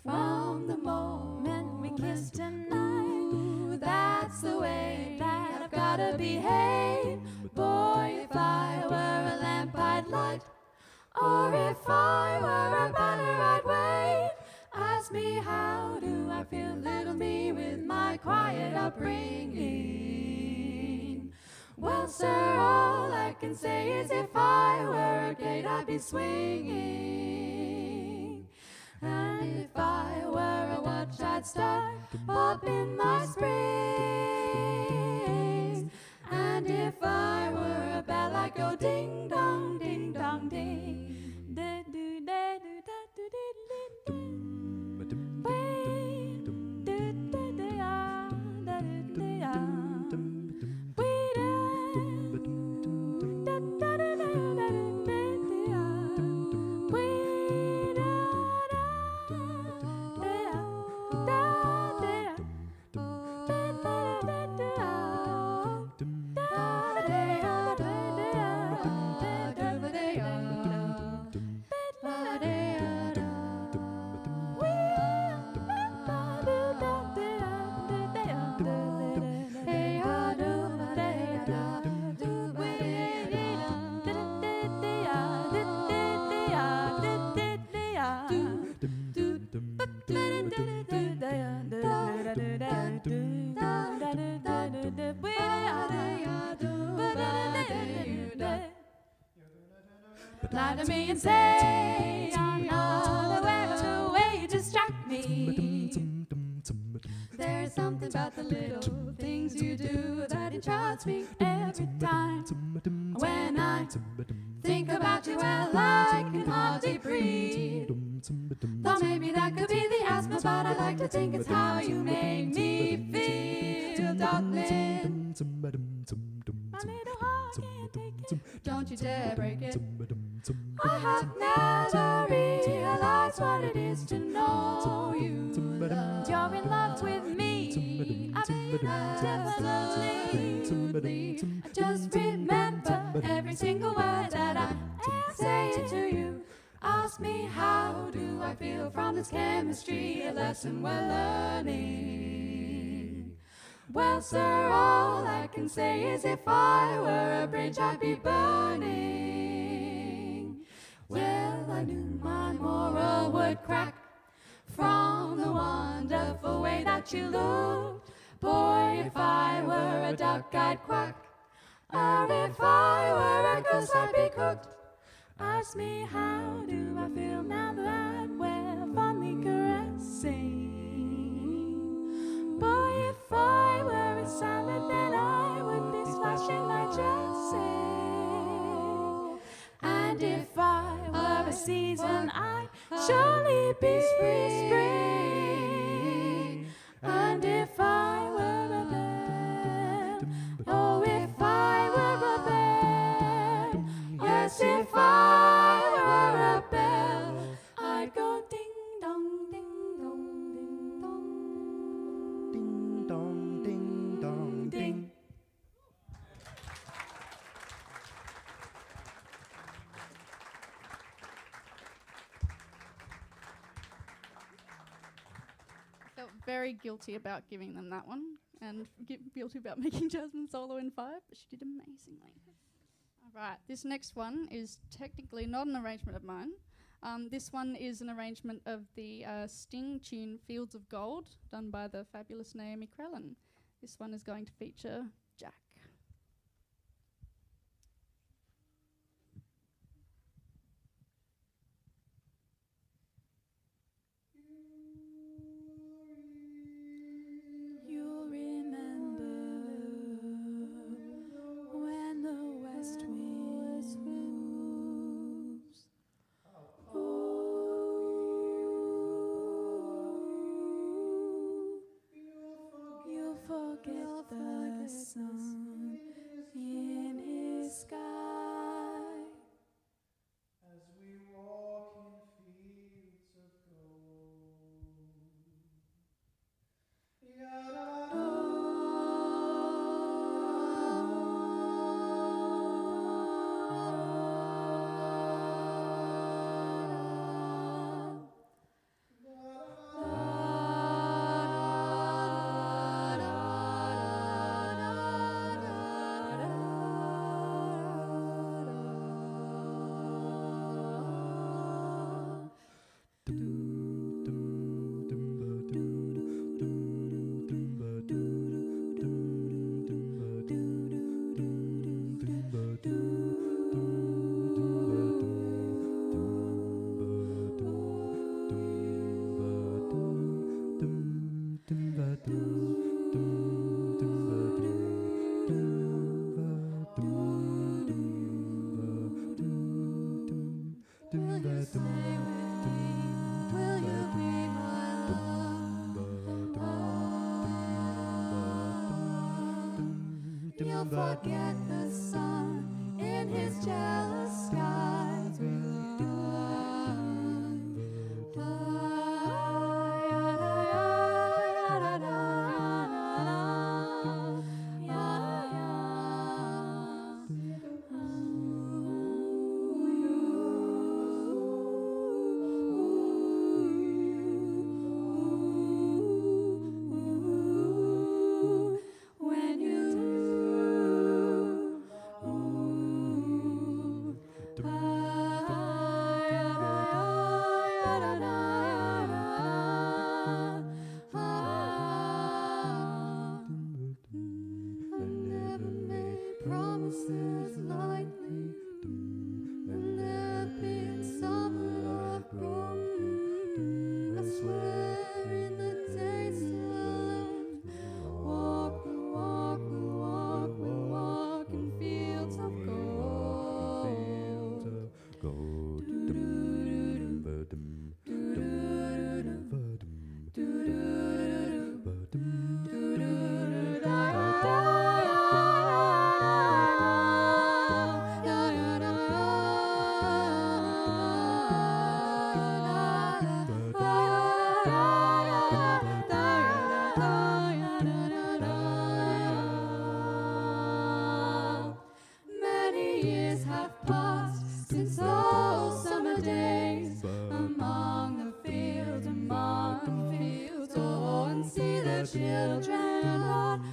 From the moment we kissed tonight, ooh, that's the way that I've gotta behave. Boy, if I were a lamp, I'd light, or if I were a banner, I'd wave. Ask me, how do I feel, little me, with my quiet upbringing? Well, sir, all I can say is if I were a gate, I'd be swinging. And if I were a watch, I'd start up in my springs. And if I were a bell, I'd go ding dong, ding dong, ding. Da do da do da do do do.
lie to me and say I'm not aware of the way you distract me.
There's something about the little things you do that enchants me
Every time
when I think about you. Well, I can hardly breathe. Thought maybe that could be the asthma, but I like to think it's how you make me feel, darling.
my little heart can't take it.
Don't you dare break it. I have never realized what it is to know you.
You're in love with me. I mean, absolutely.
I just remember every single word that I say to you. Ask me how do I feel from this chemistry, a lesson we're learning. Well, sir, all I can say is if I were a bridge, I'd be burning. Well, I knew my moral would crack from the wonderful way that you looked. Boy, if I were a duck, I'd quack. Or if I were a goose, I'd be cooked.
Ask me how do I feel now that we're fondly caressing. Boy, if I were a salad, then I would be splashing my dressing. And if I were a season, I'd surely be spring. And if I were a bed, oh, if I were a bed, yes, if I were a bell, I'd go ding dong, ding dong, ding dong.
Ding dong, ding dong, ding.
Felt very guilty about giving them that one, and guilty about making Jasmine solo in 5, but she did amazingly. All right, this next one is technically not an arrangement of mine. This one is an arrangement of the Sting tune Fields of Gold, done by the fabulous Naomi Krellin. This one is going to feature Jack.
You'll remember when the west wind moves. You'll forget the sun in his sky.
As we walk in fields of gold.
You'll forget the sun in his jealous skies. When you holidays among the fields, oh, and see the children run.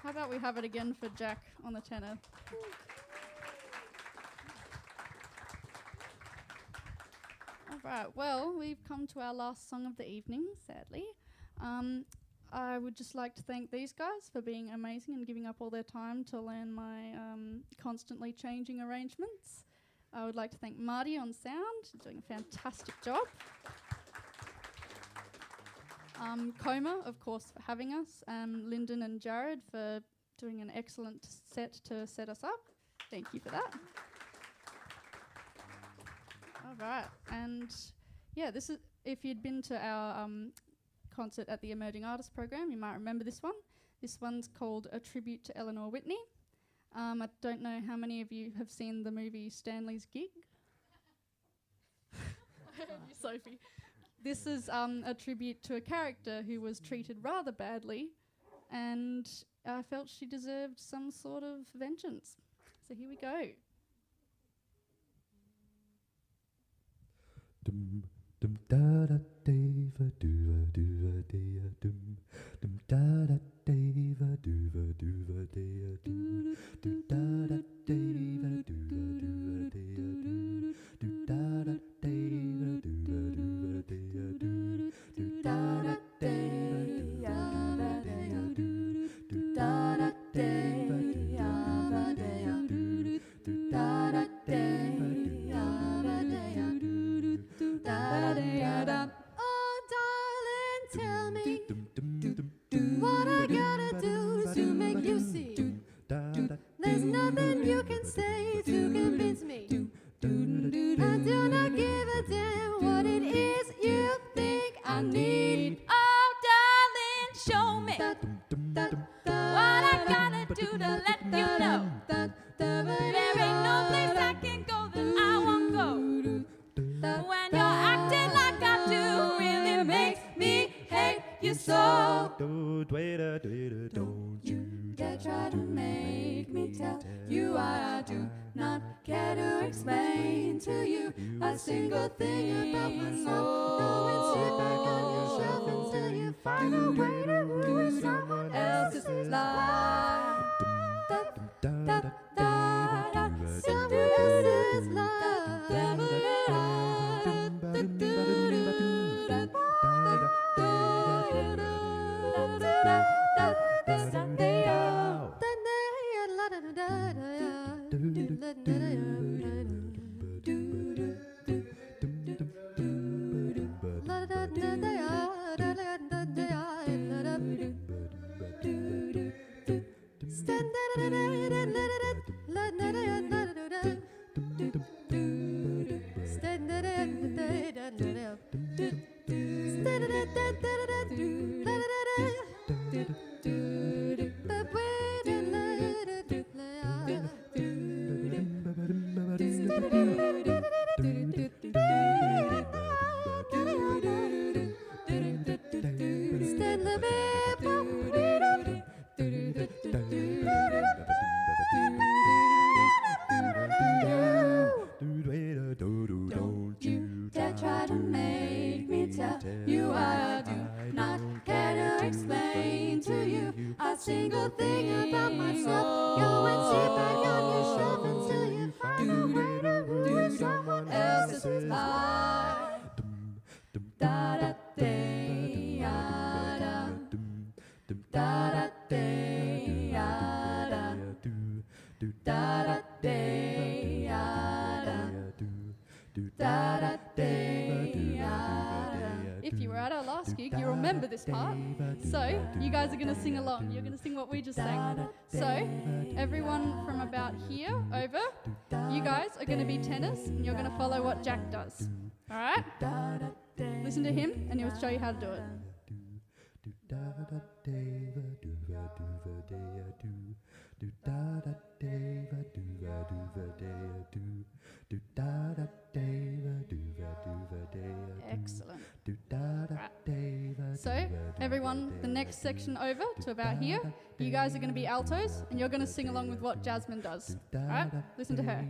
How about we have it again for Jack on the tenor? All right, well, we've come to our last song of the evening, sadly. I would just like to thank these guys for being amazing and giving up all their time to learn my constantly changing arrangements. I would like to thank Marty on sound, doing a fantastic job. COMA, of course, for having us. Lyndon and Jared for doing an excellent set to set us up. Thank you for that. All right, and yeah, this is, if you'd been to our concert at the Emerging Artists Program, you might remember this one. This one's called A Tribute to Eleanor Whitney. I don't know how many of you have seen the movie Stanley's Gig. You, Sophie. This is a tribute to a character who was treated rather badly, and I felt she deserved some sort of vengeance. So here we go.
Dum dum da da deva duva duva dea dum dum da da deva duva duva dea dum do da da deva duva duva dea dum do da da deva duva duva dea dum do da da deva duva duva dea dum do da da deva duva dea dum do da da deva duva dea dum.
Oh, darling, tell me what I gotta do to make you see. There's nothing you can say to convince me. I do not give a damn what it is you think I need.
Oh, darling, show me what I gotta do to let you know. There ain't no place I can go that I won't go. When you're acting like I do, really makes me hate you so.
Don't you
They try to make me tell you why I do not care to explain to you a single thing about myself. No, and sit back on yourself until you find a way to ruin someone else's life. Someone else's Don't you dare try to make me tell you I do about myself. Go and sit back on your shelf until you find a way to ruin someone else's life. Da da day, da da. Da da day, da da. Da da day, da da. Da da day, da. If you were at our last gig, you remember this part. So you guys are going to sing along. You're going to sing what we just sang. So everyone from about here over, you guys are going to be tenors, and you're going to follow what Jack does. All right? Listen to him, and he'll show you how to do it. Excellent. Right. So, everyone, the next section over to about here, you guys are going to be altos, and you're going to sing along with what Jasmine does. Alright? Listen to her.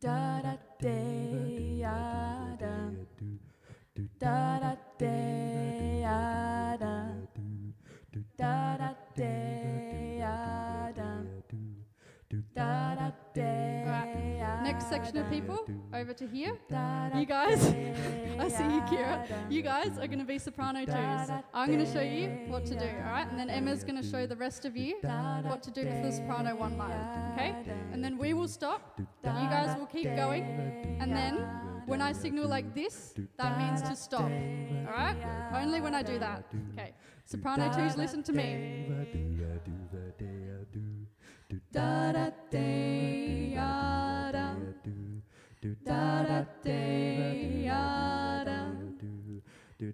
Da da day, da da. Da da day, da da. Da da day, da da. Da da day. Right. Next section of people over to here. You guys, I see you, Kira. You guys are going to be soprano twos. I'm going to show you what to do, all right? And then Emma's going to show the rest of you what to do for the soprano one line, okay? And then we will stop. You guys will keep going. And then when I signal like this, that means to stop, all right? Only when I do that. Okay. Soprano twos, listen to me. Da da day, da da. Da da day, da da.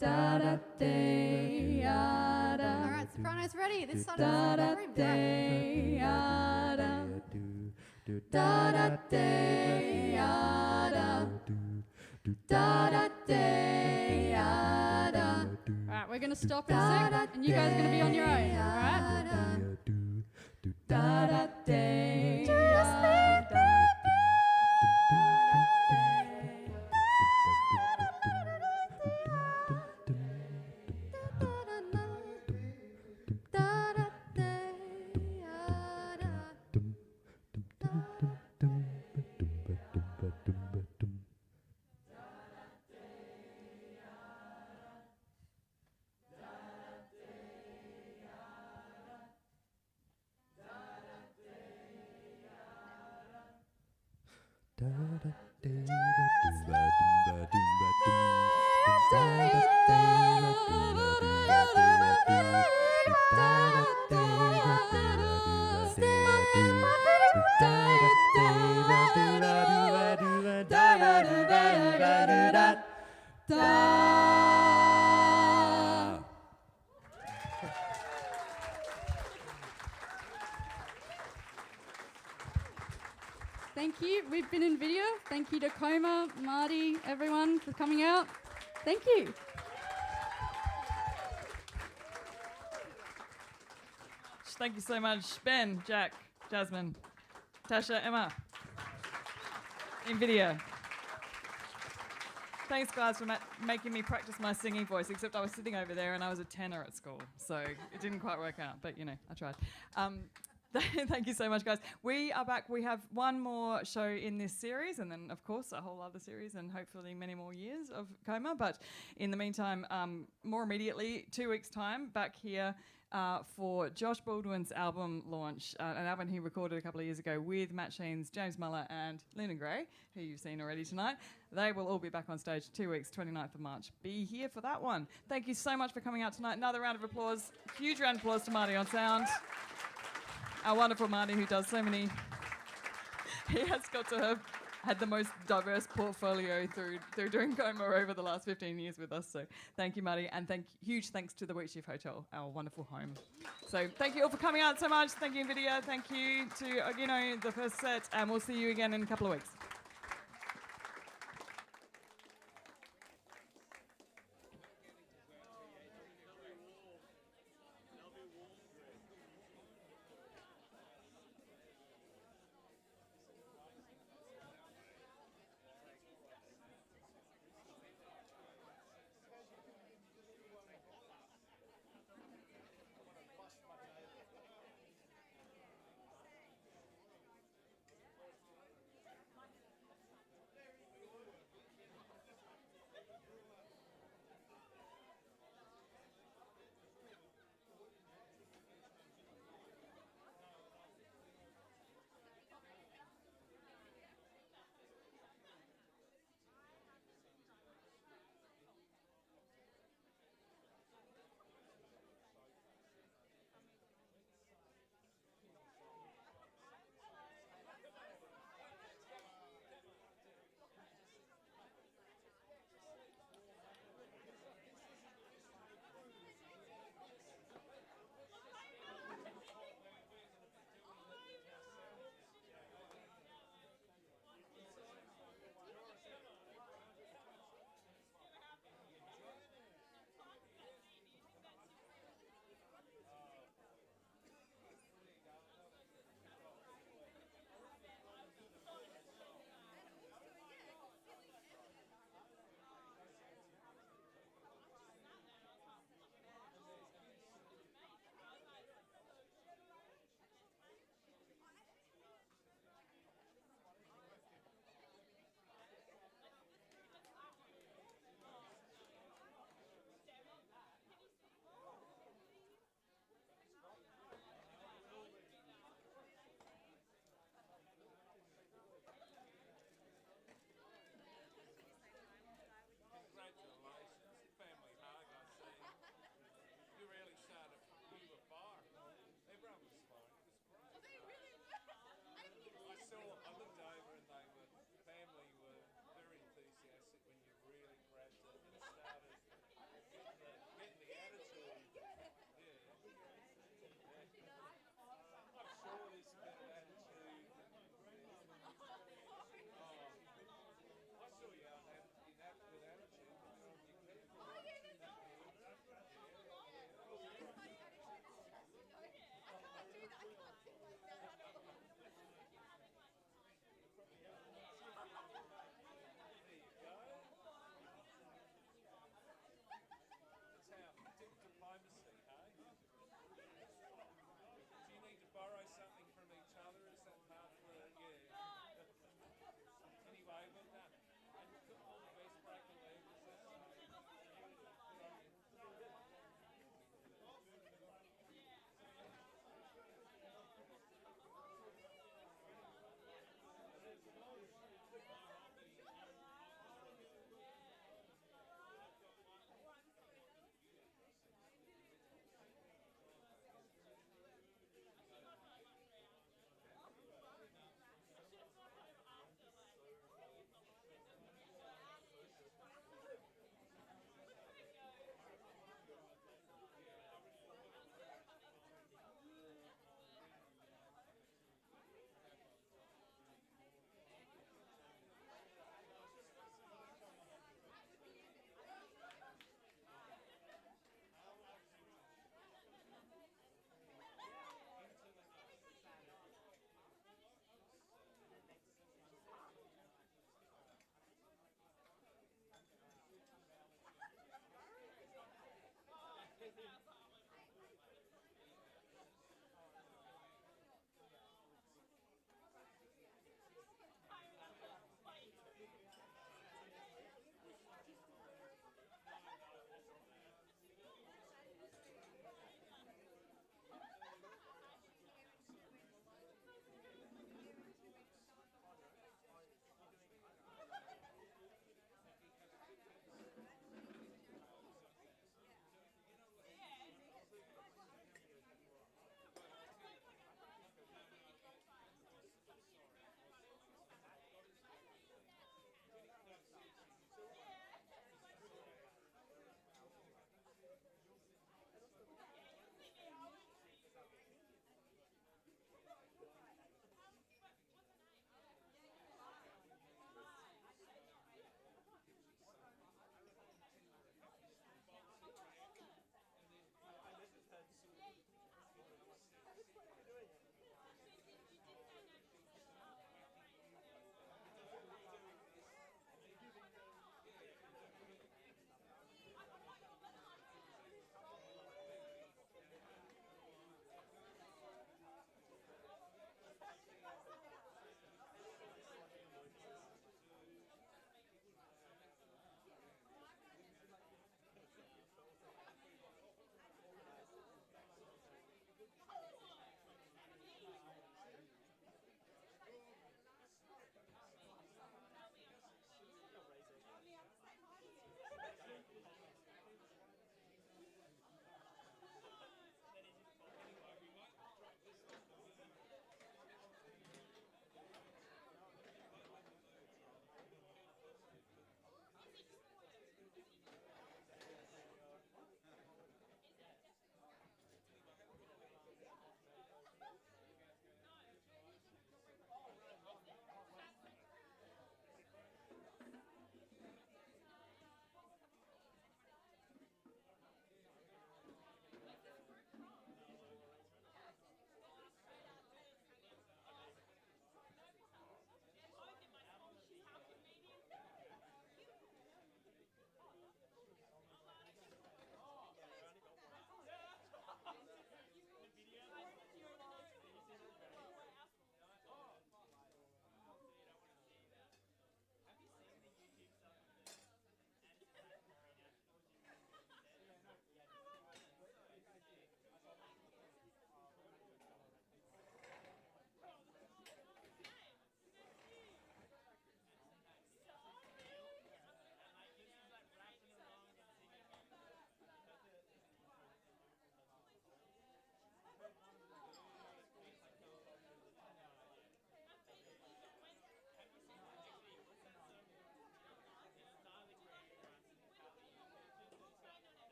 Da da day, da da. All right, sopranos ready. This side of the room. Day, da da. Da da day, da da. Da da day, da da. All right, we're gonna stop in a sec, and you guys are gonna be on your own. All right. Da da day, just leave me. Thank you. We've been Invidia. Thank you to COMA, Marty, everyone for coming out. Thank you.
Thank you so much, Ben, Jack, Jasmine, Tasha, Emma, Invidia. Thanks, guys, for making me practice my singing voice, except I was sitting over there and I was a tenor at school, so it didn't quite work out, but, you know, I tried. Thank you so much, guys. We are back. We have one more show in this series, and then, of course, a whole other series, and hopefully many more years of COMA. But in the meantime, more immediately, 2 weeks' time, back here for Josh Baldwin's album launch, an album he recorded a couple of years ago with Matt Sheen's James Muller and Luna Gray, who you've seen already tonight. They will all be back on stage 2 weeks, 29th of March. Be here for that one. Thank you so much for coming out tonight. Another round of applause. Huge round of applause to Marty on sound. Our wonderful Marty, who does so many. He has got to have had the most diverse portfolio through doing COMA over the last 15 years with us. So thank you, Marty, and huge thanks to the Wheaty Hotel, our wonderful home. So thank you all for coming out so much. Thank you, Invidia. Thank you to the first set, and we'll see you again in a couple of weeks.